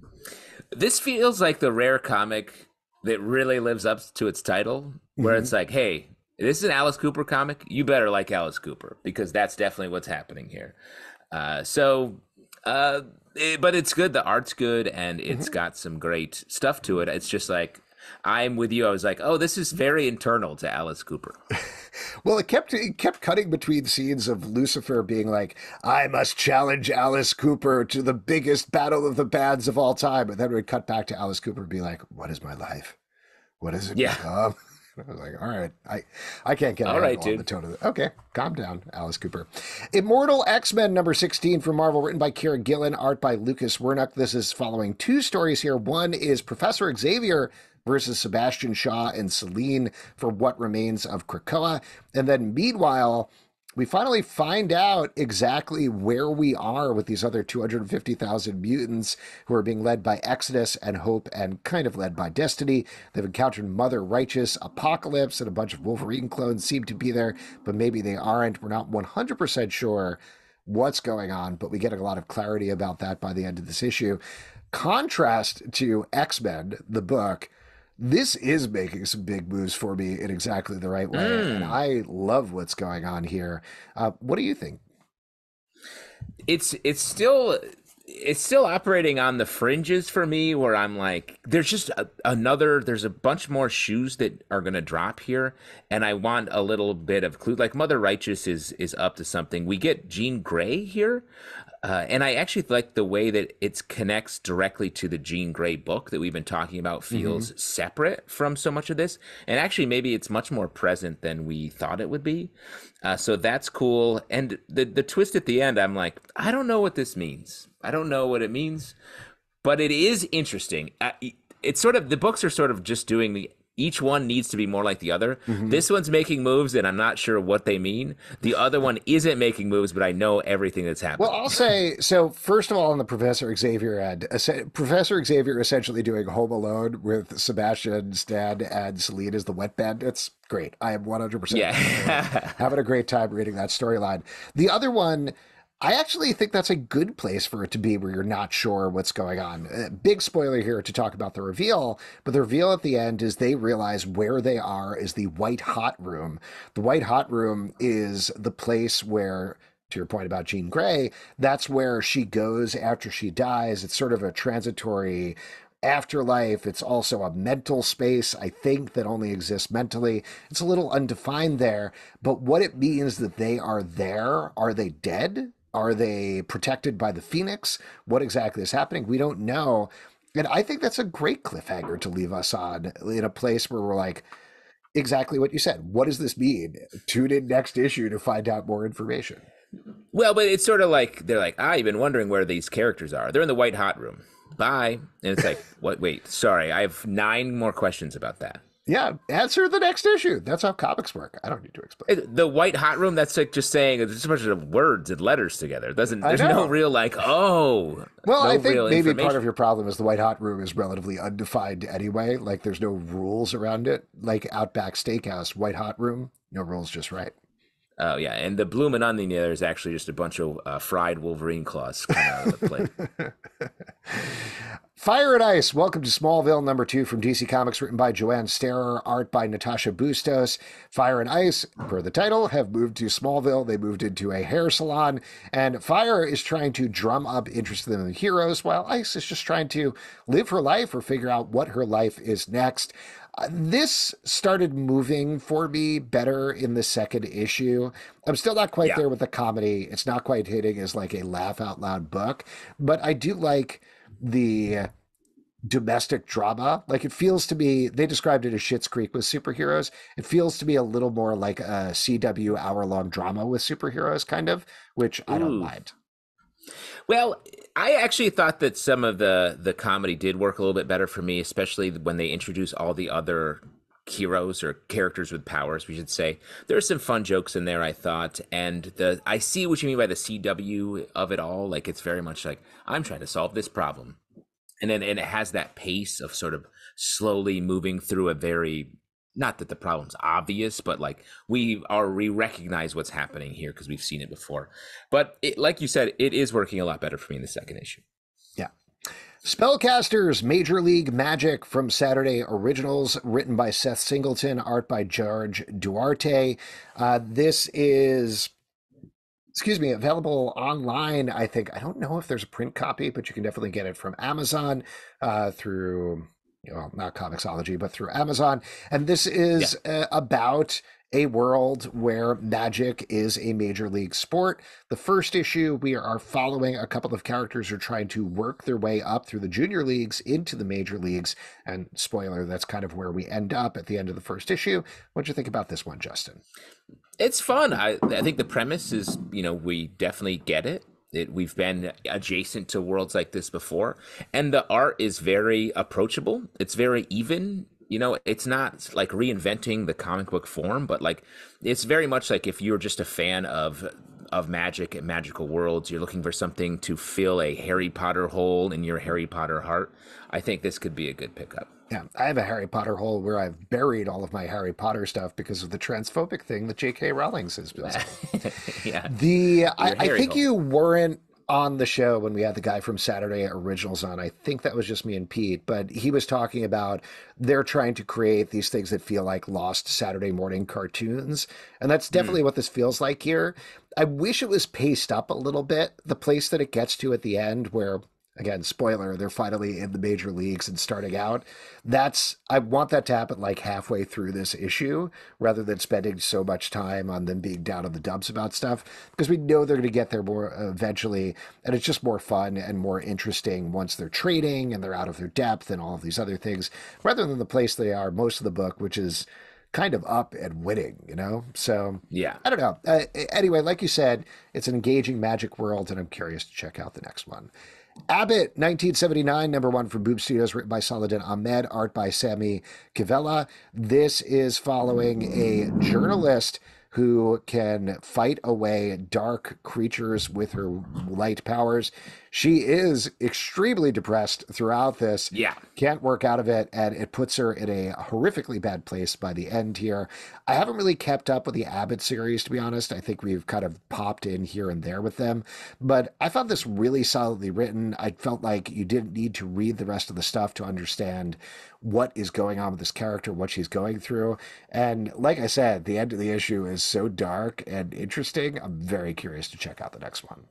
This feels like the rare comic that really lives up to its title, where it's like, hey, this is an Alice Cooper comic. You better like Alice Cooper, because that's definitely what's happening here. But it's good. The art's good, and it's got some great stuff to it. It's just like, I'm with you. I was like, oh, this is very internal to Alice Cooper. Well, it kept cutting between scenes of Lucifer being like, "I must challenge Alice Cooper to the biggest battle of the bands of all time," and then it would cut back to Alice Cooper being like, "What is my life? What has it Yeah. become?" I was like, all right, I can't get a All right, handle on the dude. tone of it. Okay, calm down, Alice Cooper. Immortal X-Men number 16 from Marvel, written by Kieran Gillen, art by Lucas Wernick. This is following two stories here. One is Professor Xavier versus Sebastian Shaw and Selene for What Remains of Krakoa. And then meanwhile, we finally find out exactly where we are with these other 250,000 mutants who are being led by Exodus and Hope and kind of led by Destiny. They've encountered Mother Righteous, Apocalypse, and a bunch of Wolverine clones seem to be there, but maybe they aren't. We're not 100% sure what's going on, but we get a lot of clarity about that by the end of this issue. Contrast to X-Men, the book, this is making some big moves for me in exactly the right way, and I love what's going on here. What do you think? It's still operating on the fringes for me, where I'm like, there's just there's a bunch more shoes that are going to drop here, and I want a little bit of clue. Like Mother Righteous is up to something. We get Jean Grey here, and I actually like the way that it connects directly to the Jean Grey book that we've been talking about. Feels separate from so much of this, and actually maybe it's much more present than we thought it would be. So that's cool. And the twist at the end, I'm like, I don't know what this means. I don't know what it means, but it is interesting. It's sort of, the books are sort of just doing each one needs to be more like the other. This one's making moves and I'm not sure what they mean. The other one isn't making moves, but I know everything that's happening. Well, I'll say, so first of all, on the Professor Xavier end, Professor Xavier essentially doing Home Alone with Sebastian Stan and Selene as the Wet Bandits. Great. I am 100% Yeah. having a great time reading that storyline. The other one, I actually think that's a good place for it to be where you're not sure what's going on. Big spoiler here to talk about the reveal, but the reveal at the end is they realize where they are is the White Hot Room. The White Hot Room is the place where, to your point about Jean Grey, that's where she goes after she dies. It's sort of a transitory afterlife. It's also a mental space, I think, that only exists mentally. It's a little undefined there, but what it means that they are there, are they dead? Are they protected by the Phoenix? What exactly is happening? We don't know. And I think that's a great cliffhanger to leave us on, in a place where we're like, exactly what you said. What does this mean? Tune in next issue to find out more information. Well, but it's sort of like, they're like, I've been wondering where these characters are. They're in the White Hot Room. Bye. And it's like, what? Wait, sorry. I have 9 more questions about that. Yeah, answer the next issue. That's how comics work. I don't need to explain. The White Hot Room, that's like just saying there's just a bunch of words and letters together. There's no real like, Well, no I think real maybe part information. of your problem is the White Hot Room is relatively undefined anyway. Like there's no rules around it. Like Outback Steakhouse, White Hot Room, no rules, just right. Oh yeah, and the bloomin' onion there is actually just a bunch of fried Wolverine claws coming out of the plate. Fire and Ice, welcome to Smallville number 2 from DC Comics, written by Joanne Sterer, art by Natasha Bustos. Fire and Ice, per the title, have moved to Smallville. They moved into a hair salon, and Fire is trying to drum up interest in the heroes, while Ice is just trying to live her life or figure out what her life is next. This started moving for me better in the second issue. I'm still not quite there with the comedy. It's not quite hitting as like a laugh out loud book, but I do like the domestic drama. Like it feels to me, they described it as Schitt's Creek with superheroes. It feels to me a little more like a CW hour-long drama with superheroes, kind of, which I don't mind. Well, I actually thought that some of the comedy did work a little bit better for me, especially when they introduce all the other heroes or characters with powers, we should say. There's some fun jokes in there, I thought, and I see what you mean by the CW of it all. Like it's very much like, I'm trying to solve this problem. And it has that pace of sort of slowly moving through a very, not that the problem's obvious, but like we recognize what's happening here because we've seen it before. But like you said, it is working a lot better for me in the second issue. Yeah. Spellcasters, Major League Magic from Saturday Originals, written by Seth Singleton, art by George Duarte. This is, available online, I think. I don't know if there's a print copy, but you can definitely get it from Amazon through well, not Comixology, but through Amazon. And this Yeah. is about a world where magic is a major league sport. The first issue, we are following a couple of characters who are trying to work their way up through the junior leagues into the major leagues. And spoiler, that's kind of where we end up at the end of the first issue. What'd you think about this one, Justin? It's fun. I think the premise is, we definitely get it. We've been adjacent to worlds like this before, and the art is very approachable. It's very even. It's not like reinventing the comic book form, but like it's very much like if you're just a fan of magic and magical worlds, you're looking for something to fill a Harry Potter hole in your Harry Potter heart. I think this could be a good pickup. Yeah, I have a Harry Potter hole where I've buried all of my Harry Potter stuff because of the transphobic thing that J.K. Rowling's has been. Yeah, I Harry think hole. you weren't on the show when we had the guy from Saturday Originals on. I think that was just me and Pete, but he was talking about they're trying to create these things that feel like lost Saturday morning cartoons. And that's definitely what this feels like here. I wish it was paced up a little bit. The place that it gets to at the end where, again, spoiler, they're finally in the major leagues and starting out. I want that to happen like halfway through this issue rather than spending so much time on them being down in the dumps about stuff, because we know they're going to get there more eventually. And it's just more fun and more interesting once they're trading and they're out of their depth and all of these other things, rather than the place they are most of the book, which is kind of up and winning. So Yeah. I don't know. Anyway, like you said, it's an engaging magic world, and I'm curious to check out the next one. Abbott, 1979, #1 from Boob Studios, written by Saladin Ahmed, art by Sami Kivella. This is following a journalist who can fight away dark creatures with her light powers. She is extremely depressed throughout this. Yeah. Can't work out of it, and it puts her in a horrifically bad place by the end here. I haven't really kept up with the Abbott series, to be honest. I think we've kind of popped in here and there with them, but I found this really solidly written. I felt like you didn't need to read the rest of the stuff to understand what is going on with this character, what she's going through. And like I said, the end of the issue is so dark and interesting. I'm very curious to check out the next one.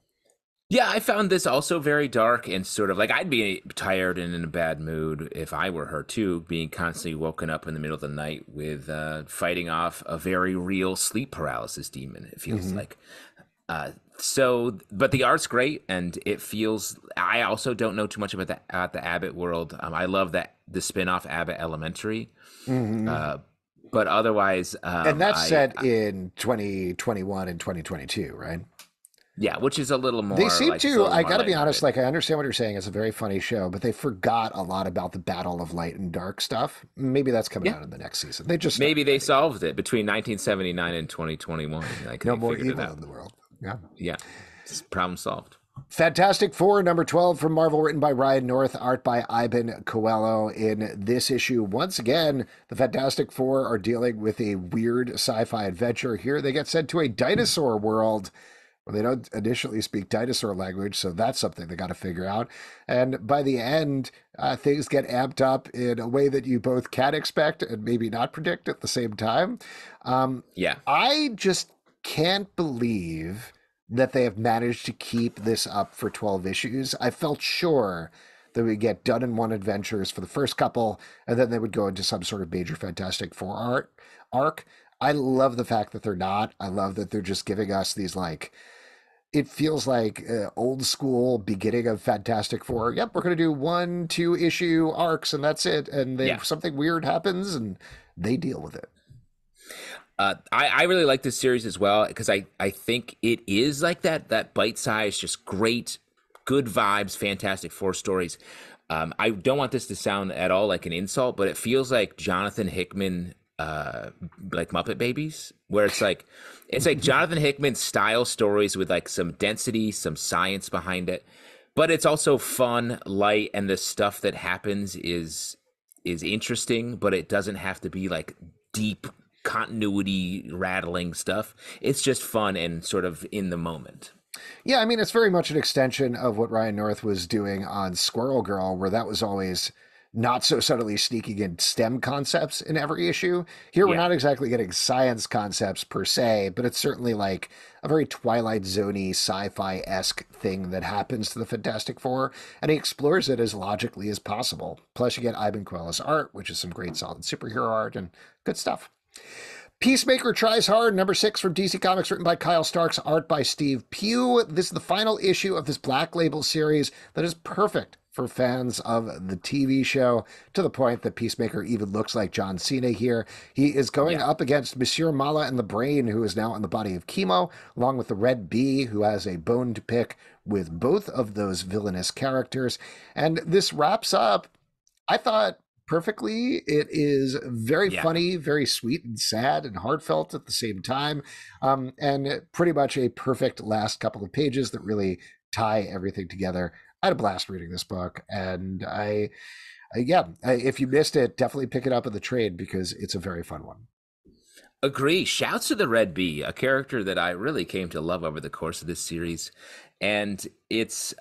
Yeah, I found this also very dark and sort of like I'd be tired and in a bad mood if I were her too, being constantly woken up in the middle of the night with fighting off a very real sleep paralysis demon, it feels like. But the art's great, and it feels. I also don't know too much about the Abbott world. I love the spin-off Abbott Elementary, but otherwise, And that's set in 2021 and 2022, right? yeah, which is a little more. They seem like, it's a to, little I more got to be honest, lighthearted. like, I understand what you're saying. It's a very funny show, but they forgot a lot about the battle of light and dark stuff. Maybe that's coming Yeah. out in the next season. They just Maybe started they writing. solved it between 1979 and 2021. Like No they more figured it evil out. in the world. Yeah. Yeah, problem solved. Fantastic Four, #12 from Marvel, written by Ryan North, art by Ivan Coelho. In this issue, once again, the Fantastic Four are dealing with a weird sci-fi adventure. Here they get sent to a dinosaur world where they don't initially speak dinosaur language, so that's something they got to figure out. And by the end, things get amped up in a way that you both can expect and maybe not predict at the same time. Yeah. I just can't believe that they have managed to keep this up for 12 issues. I felt sure that we get done in one adventures for the first couple, and then they would go into some sort of major Fantastic Four arc. I love the fact that they're not. I love that they're just giving us these like, it feels like old school beginning of Fantastic Four. Yep, we're going to do 1-2 issue arcs and that's it. And then Yeah. something weird happens and they deal with it. I really like this series as well because I think it is like that bite size, just great, good vibes, Fantastic Four stories. I don't want this to sound at all like an insult, but it feels like Jonathan Hickman, like Muppet Babies, where it's like Jonathan Hickman style stories with like some density, some science behind it, but it's also fun, light, and the stuff that happens is interesting, but it doesn't have to be like deep continuity rattling stuff. It's just fun and sort of in the moment. Yeah, I mean, it's very much an extension of what Ryan North was doing on Squirrel Girl, where that was always not so subtly sneaking in STEM concepts in every issue. Here, we're Yeah. not exactly getting science concepts per se, but it's certainly like a very Twilight Zone-y, sci-fi-esque thing that happens to the Fantastic Four, and he explores it as logically as possible. Plus, you get Ivan Coelho's art, which is some great solid superhero art and good stuff. Peacemaker Tries Hard, number 6 from DC Comics, written by Kyle Starks, art by Steve Pugh. This is the final issue of this Black Label series that is perfect for fans of the TV show, to the point that Peacemaker even looks like John Cena here. He is going up against Monsieur Mala and the Brain, who is now in the body of Chemo, along with the Red Bee, who has a bone to pick with both of those villainous characters. And this wraps up, I thought, perfectly. It is very funny, very sweet and sad and heartfelt at the same time, and pretty much a perfect last couple of pages that really tie everything together. I had a blast reading this book, and if you missed it, definitely pick it up in the trade because it's a very fun one. Agree. Shouts to the Red Bee, a character that I really came to love over the course of this series, and it's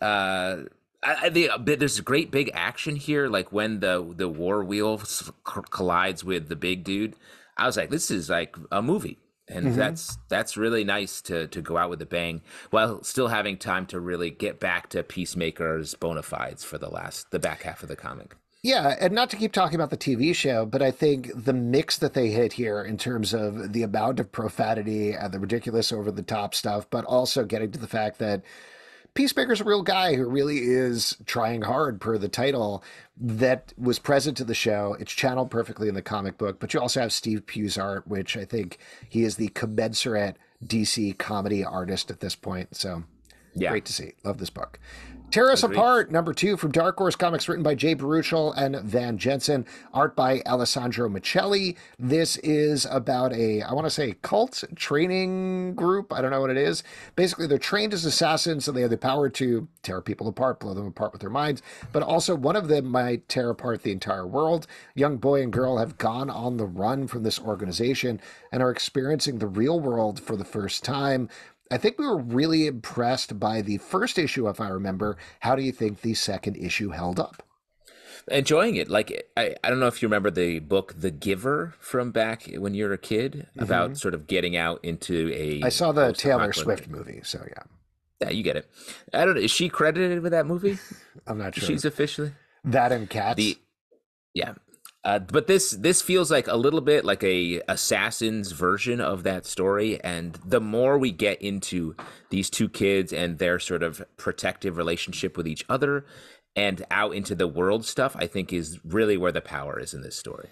there's a great big action here, like when the war wheel collides with the big dude. I was like, this is like a movie, and that's really nice to go out with a bang while still having time to really get back to Peacemaker's bona fides for the back half of the comic. Yeah, and not to keep talking about the TV show, but I think the mix that they hit here in terms of the amount of profanity and the ridiculous over-the-top stuff, but also getting to the fact that Peacemaker's a real guy who really is trying hard per the title, that was present to the show. It's channeled perfectly in the comic book, but you also have Steve Pugh's art, which I think he is the commensurate DC comedy artist at this point. So great to see. Love this book. Tear Us Apart, number 2 from Dark Horse Comics, written by Jay Baruchel and Van Jensen, art by Alessandro Michelli. This is about I want to say, cult training group. I don't know what it is. Basically, they're trained as assassins, so they have the power to tear people apart, blow them apart with their minds. But also, one of them might tear apart the entire world. Young boy and girl have gone on the run from this organization and are experiencing the real world for the first time. I think we were really impressed by the first issue, if I remember. How do you think the second issue held up? Enjoying it. Like, I don't know if you remember the book The Giver from back when you were a kid, about sort of getting out into I saw the Taylor Swift movie, so yeah. Yeah, you get it. I don't know. Is she credited with that movie? I'm not sure. She's officially? That and Cats? Yeah. But this feels like a little bit like a Assassin's version of that story, and the more we get into these two kids and their sort of protective relationship with each other and out into the world stuff, I think is really where the power is in this story.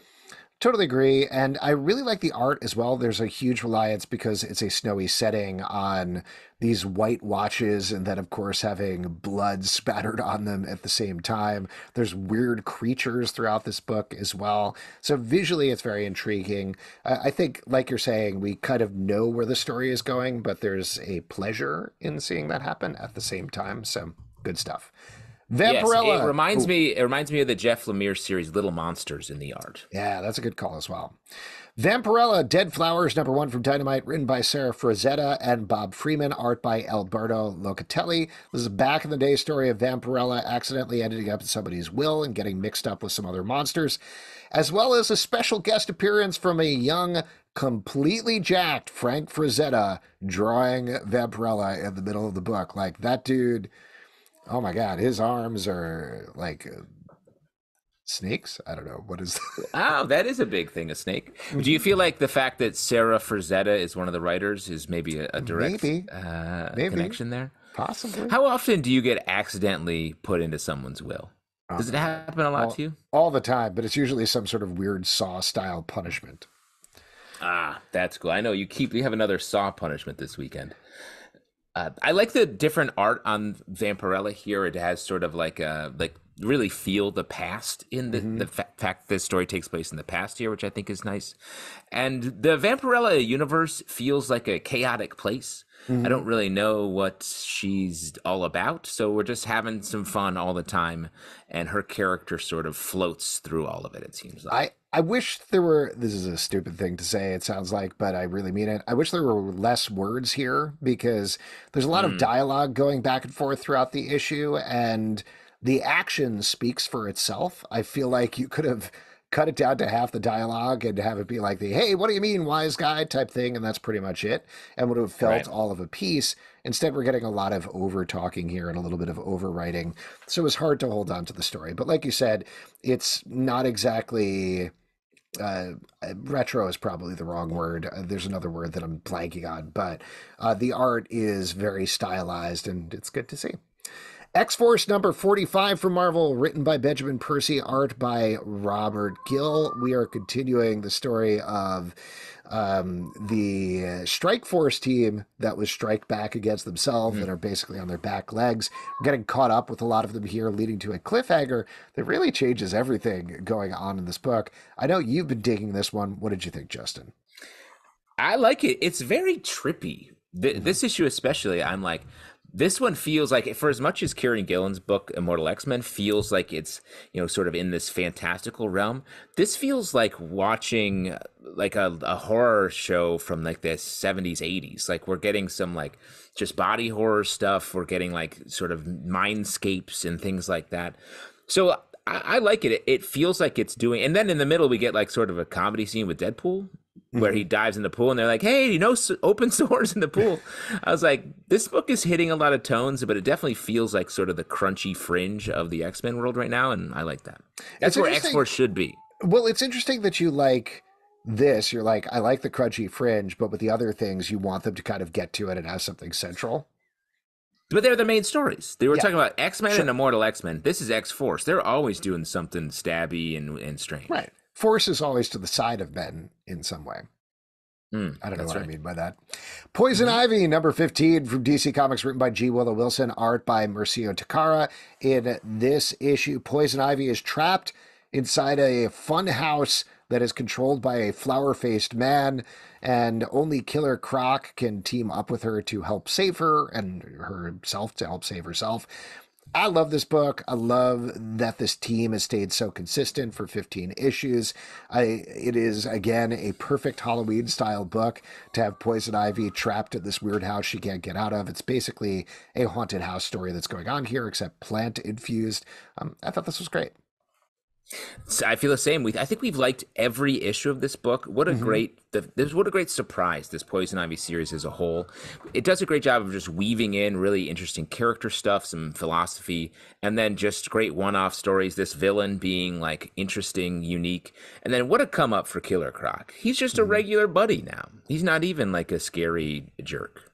Totally agree. And I really like the art as well. There's a huge reliance, because it's a snowy setting, on these white watches, and then, of course, having blood spattered on them at the same time. There's weird creatures throughout this book as well. So visually, it's very intriguing. I think, like you're saying, we kind of know where the story is going, but there's a pleasure in seeing that happen at the same time. So good stuff. Vampirella. Yes, it reminds me of the Jeff Lemire series Little Monsters in the art. Yeah, that's a good call as well. Vampirella, Dead Flowers, number 1 from Dynamite, written by Sarah Frazetta and Bob Freeman, art by Alberto Locatelli. This is a back in the day story of Vampirella accidentally ending up in somebody's will and getting mixed up with some other monsters, as well as a special guest appearance from a young, completely jacked Frank Frazetta drawing Vampirella in the middle of the book. Like, that dude, oh my God, his arms are like snakes? I don't know. What is that? Oh, that is a big thing, a snake. Do you feel like the fact that Sarah Frazetta is one of the writers is maybe a direct connection there? Possibly. How often do you get accidentally put into someone's will? Does it happen a lot to you? All the time, but it's usually some sort of weird Saw-style punishment. Ah, that's cool. I know you have another Saw punishment this weekend. I like the different art on Vampirella here. It has sort of like really feel the past in the fact this story takes place in the past here, which I think is nice. And the Vampirella universe feels like a chaotic place. I don't really know what she's all about, so we're just having some fun all the time, and her character sort of floats through all of it, it seems like. I wish there were, this is a stupid thing to say, it sounds like, but I really mean it. I wish there were less words here, because there's a lot of dialogue going back and forth throughout the issue, and the action speaks for itself. I feel like you could have cut it down to half the dialogue and have it be like the "Hey, what do you mean, wise guy?" type thing, and that's pretty much it, and would have felt Right. all of a piece. Instead, we're getting a lot of over talking here and a little bit of overwriting, so it's hard to hold on to the story. But like you said, it's not exactly uh, retro is probably the wrong word. There's another word that I'm blanking on, but the art is very stylized and it's good to see. X-Force number 45 from Marvel, written by Benjamin Percy, art by Robert Gill. We are continuing the story of the Strike Force team that was strike back against themselves and are basically on their back legs. We're getting caught up with a lot of them here, leading to a cliffhanger that really changes everything going on in this book. I know you've been digging this one. What did you think, Justin? I like it. It's very trippy. This issue especially, I'm like, this one feels like, for as much as Kieran Gillen's book Immortal X-Men feels like it's, sort of in this fantastical realm, this feels like watching like a horror show from like the 70s, 80s. Like we're getting some like just body horror stuff. We're getting like sort of mindscapes and things like that. So I like it. It feels like it's doing, and then in the middle we get like sort of a comedy scene with Deadpool where he dives in the pool and they're like, "Hey, open sores in the pool." I was like, this book is hitting a lot of tones, but it definitely feels like sort of the crunchy fringe of the X-Men world right now, and I like that. That's where X-Force should be. Well, it's interesting that you like this. You're like, I like the crunchy fringe, but with the other things, you want them to kind of get to it and have something central. But they're the main stories. They were talking about X-Men Sure. and Immortal X-Men. This is X-Force. They're always doing something stabby and strange. Right. Force is always to the side of men in some way. I don't know what right. I mean by that. Poison Ivy, number 15 from DC Comics, written by G. Willow Wilson, art by Maurizio Takara. In this issue, Poison Ivy is trapped inside a fun house that is controlled by a flower-faced man, and only Killer Croc can team up with her to help save her and herself to help save herself. I love this book. I love that this team has stayed so consistent for 15 issues. It is, again, a perfect Halloween-style book to have Poison Ivy trapped in this weird house she can't get out of. It's basically a haunted house story that's going on here, except plant-infused. I thought this was great. I feel the same. I think we've liked every issue of this book. What a great surprise this Poison Ivy series as a whole. It does a great job of just weaving in really interesting character stuff, some philosophy, and then just great one-off stories. This villain being like interesting, unique, and then what a come up for Killer Croc. He's just a regular buddy now. He's not even like a scary jerk.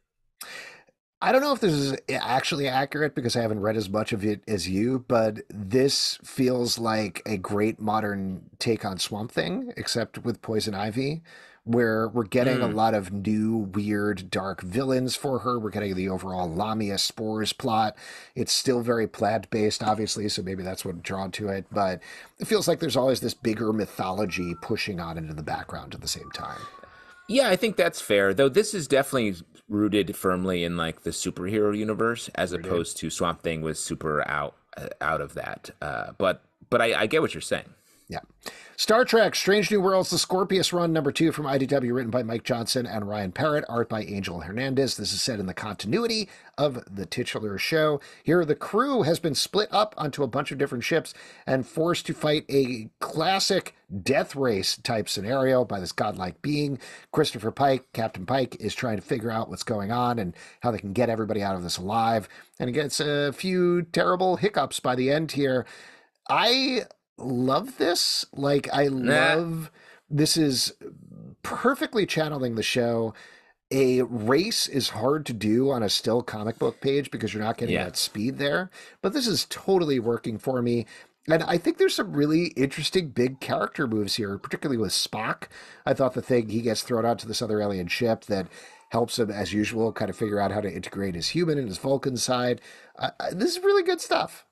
I don't know if this is actually accurate because I haven't read as much of it as you, but this feels like a great modern take on Swamp Thing, except with Poison Ivy, where we're getting a lot of new, weird, dark villains for her. We're getting the overall Lamia Spores plot. It's still very plant-based, obviously, so maybe that's what drawn to it, but it feels like there's always this bigger mythology pushing on into the background at the same time. Yeah, I think that's fair. Though this is definitely rooted firmly in like the superhero universe, as opposed to Swamp Thing was super out of that. But I get what you're saying. Yeah. Star Trek Strange New Worlds, the Scorpius run, number 2 from IDW, written by Mike Johnson and Ryan Parrott, art by Angel Hernandez. This is set in the continuity of the titular show. Here, the crew has been split up onto a bunch of different ships and forced to fight a classic death race type scenario by this godlike being. Christopher Pike, Captain Pike, is trying to figure out what's going on and how they can get everybody out of this alive. And it gets a few terrible hiccups by the end here. I love this. Like, I love this is perfectly channeling the show. A race is hard to do on a still comic book page because you're not getting that speed there, but this is totally working for me. And I think there's some really interesting big character moves here, particularly with Spock. I thought the thing he gets thrown onto this other alien ship that helps him, as usual, kind of figure out how to integrate his human and his Vulcan side. This is really good stuff.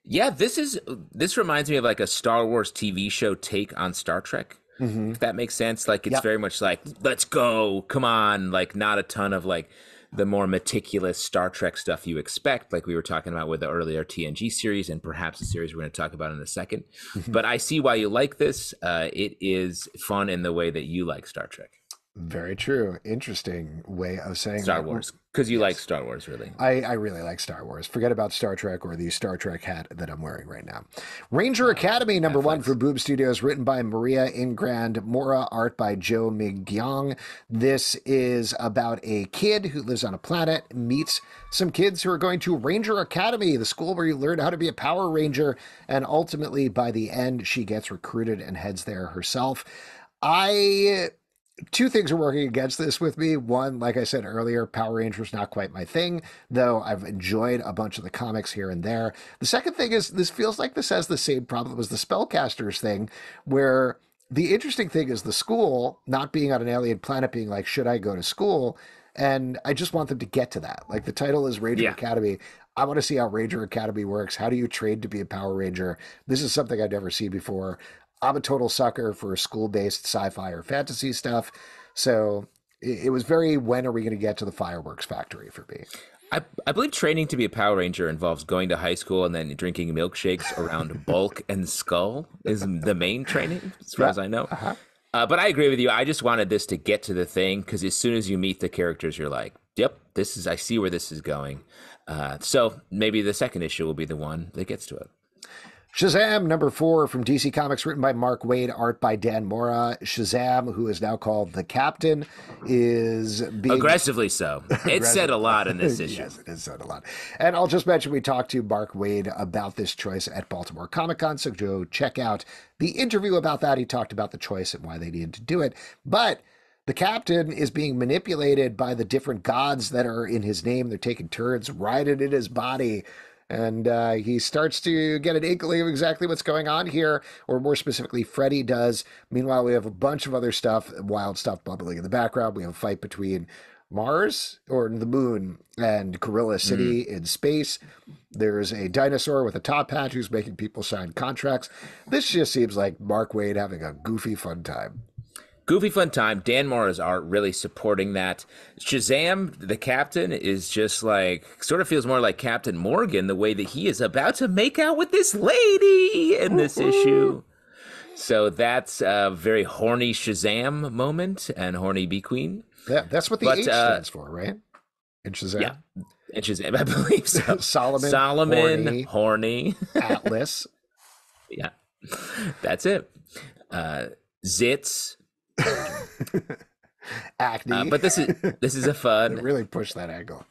Yeah, this reminds me of like a Star Wars TV show take on Star Trek. If that makes sense. Like it's very much like, let's go, come on, like not a ton of like the more meticulous Star Trek stuff you expect, like we were talking about with the earlier TNG series and perhaps a series we're going to talk about in a second. But I see why you like this. It is fun in the way that you like Star Trek. Very true. Interesting way of saying Star that. Wars. Because you like Yes. Star Wars, really. I really like Star Wars. Forget about Star Trek or the Star Trek hat that I'm wearing right now. Ranger Academy, number one Affleck's. for Boob Studios, written by Maria Ingrand Mora, art by Joe Migyong. This is about a kid who lives on a planet, meets some kids who are going to Ranger Academy, the school where you learn how to be a Power Ranger, and ultimately, by the end, she gets recruited and heads there herself. Two things are working against this with me. One, like I said earlier, Power Rangers not quite my thing, though I've enjoyed a bunch of the comics here and there. The second thing is this feels like this has the same problem as the Spellcasters thing, where the interesting thing is the school not being on an alien planet being like, should I go to school? And I just want them to get to that. Like the title is Ranger Yeah. Academy. I want to see how Ranger Academy works. How do you train to be a Power Ranger? This is something I've never seen before. I'm a total sucker for school-based sci-fi or fantasy stuff. So it was very, when are we going to get to the fireworks factory for me? I believe training to be a Power Ranger involves going to high school and then drinking milkshakes around Bulk and Skull is the main training, as far as I know. But I agree with you. I just wanted this to get to the thing because as soon as you meet the characters, you're like, yep, I see where this is going. So maybe the second issue will be the one that gets to it. Shazam, number 4 from DC Comics, written by Mark Waid, art by Dan Mora. Shazam, who is now called the Captain, is being... Aggressively so. It said a lot in this issue. Yes, it has said a lot. And I'll just mention we talked to Mark Waid about this choice at Baltimore Comic Con, so go check out the interview about that. He talked about the choice and why they needed to do it. But the Captain is being manipulated by the different gods that are in his name. They're taking turns riding in his body. And he starts to get an inkling of exactly what's going on here, or more specifically, Freddy does. Meanwhile, we have a bunch of other stuff, wild stuff bubbling in the background. We have a fight between Mars, or the moon, and Gorilla City in space. There's a dinosaur with a top hat who's making people sign contracts. This just seems like Mark Waid having a goofy, fun time. Goofy fun time. Dan Mora's art really supporting that. Shazam, the Captain, is just like, sort of feels more like Captain Morgan, the way that he is about to make out with this lady in this issue. So that's a very horny Shazam moment and horny Bee Queen. Yeah, that's what the H stands for, right? In Shazam? Yeah, in Shazam, I believe so. Solomon, horny. Atlas. Yeah, that's it. Zits. Acne. But this is a fun. They really pushed that angle.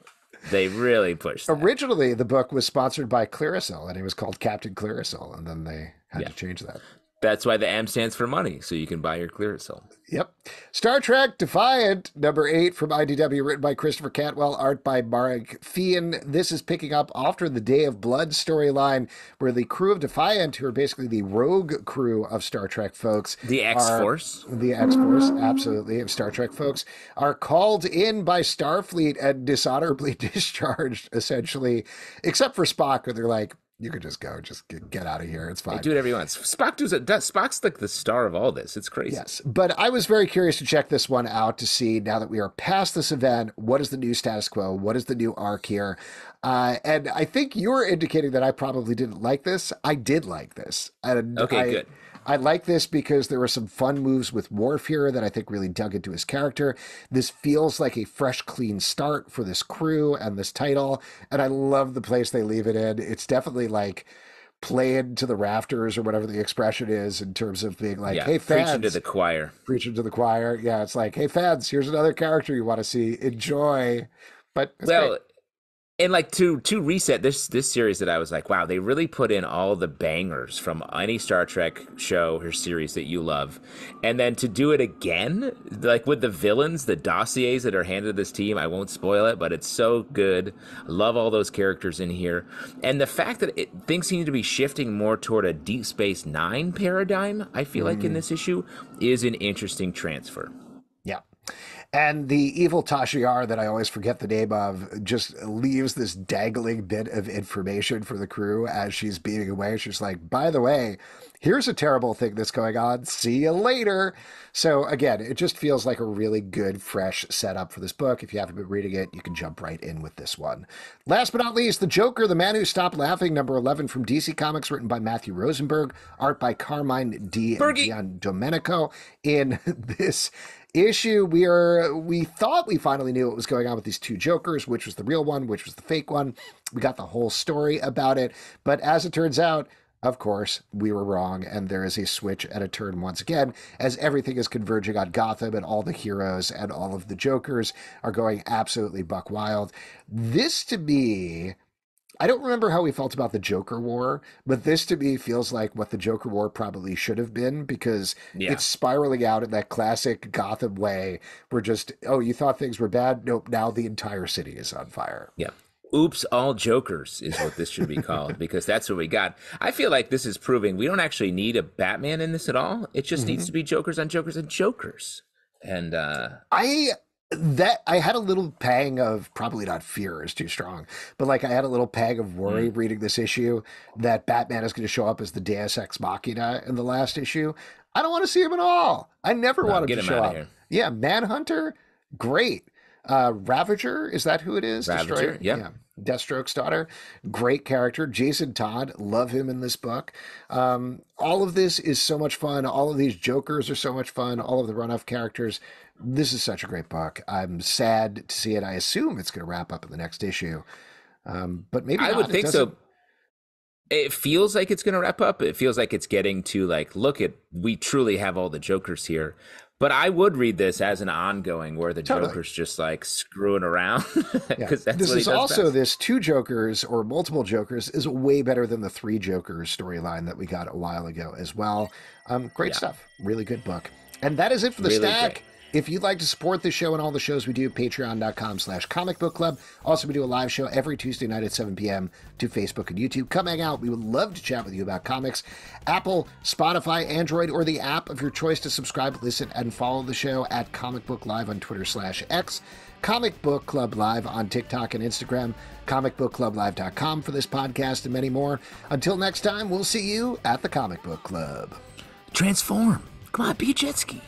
They really pushed that. Originally, the book was sponsored by Clearasil, and it was called Captain Clearasil, and then they had to change that. That's why the M stands for money, so you can buy your Clearasil. Yep. Star Trek Defiant, number 8 from IDW, written by Christopher Cantwell, art by Marek Fian. This is picking up after the Day of Blood storyline, where the crew of Defiant, who are basically the rogue crew of Star Trek folks, the X-Force. The X-Force, absolutely, of Star Trek folks, are called in by Starfleet and dishonorably discharged, essentially, except for Spock, where they're like, you could just go, just get out of here. It's fine. Hey, do whatever you want. Spock's like the star of all this. It's crazy. Yes, but I was very curious to check this one out to see, now that we are past this event, what is the new status quo? What is the new arc here? And I think you were indicating that I probably didn't like this. I did like this. Good. I like this because there were some fun moves with Worf here that I think really dug into his character. This feels like a fresh, clean start for this crew and this title, and I love the place they leave it in. It's definitely like playing to the rafters, or whatever the expression is, in terms of being like, hey, fans. Preaching to the choir. Preaching to the choir. Yeah, it's like, hey, fans, here's another character you want to see. Enjoy. But great. And like to reset this series, that I was like, wow, they really put in all the bangers from any Star Trek show or series that you love. And then to do it again, like with the villains, the dossiers that are handed to this team, I won't spoil it, but it's so good. I love all those characters in here. And the fact that things seem to be shifting more toward a Deep Space Nine paradigm, I feel like in this issue, is an interesting transfer. Yeah. And the evil Tashiar that I always forget the name of just leaves this dangling bit of information for the crew as she's beaming away. She's like, by the way, here's a terrible thing that's going on. See you later. So again, it just feels like a really good, fresh setup for this book. If you haven't been reading it, you can jump right in with this one. Last but not least, The Joker, The Man Who Stopped Laughing, number 11 from DC Comics, written by Matthew Rosenberg, art by Carmine Di Giandomenico. In this issue. We thought we finally knew what was going on with these two Jokers, which was the real one, which was the fake one. We got the whole story about it. But as it turns out, of course, we were wrong, and there is a switch and a turn once again, as everything is converging on Gotham, and all the heroes and all of the Jokers are going absolutely buck wild. This, to me, I don't remember how we felt about the Joker War, but this to me feels like what the Joker War probably should have been, because it's spiraling out in that classic Gotham way where just, oh, you thought things were bad? Nope, now the entire city is on fire. Yeah. Oops, all Jokers is what this should be called, because that's what we got. I feel like this is proving we don't actually need a Batman in this at all. It just needs to be Jokers on Jokers and Jokers. And I had a little pang of, probably not fear is too strong, but like I had a little pang of worry reading this issue that Batman is going to show up as the Deus Ex Machina in the last issue. I don't want to see him at all. I never want him to show up. Here. Yeah, Manhunter, great. Ravager, is that who it is? Ravager, yeah. Deathstroke's daughter, great character. Jason Todd, love him in this book. All of this is so much fun. All of these Jokers are so much fun. All of the runoff characters. This is such a great book. I'm sad to see it. I assume it's going to wrap up in the next issue, but maybe I would think so. It feels like it's going to wrap up. It feels like it's getting to like, look at, we truly have all the Jokers here. But I would read this as an ongoing where the Joker's just like screwing around. That's this what is also best. This two Jokers or multiple Jokers is way better than the three Jokers storyline that we got a while ago as well. Great stuff. Really good book. And that is it for the stack. Great. If you'd like to support this show and all the shows we do, patreon.com/Comic Book Club. Also, we do a live show every Tuesday night at 7 p.m. to Facebook and YouTube. Come hang out. We would love to chat with you about comics. Apple, Spotify, Android, or the app of your choice to subscribe, listen, and follow the show at Comic Book Live on Twitter/X, Comic Book Club Live on TikTok and Instagram, comicbookclublive.com for this podcast and many more. Until next time, we'll see you at the Comic Book Club. Transform. Come on, be a jet ski.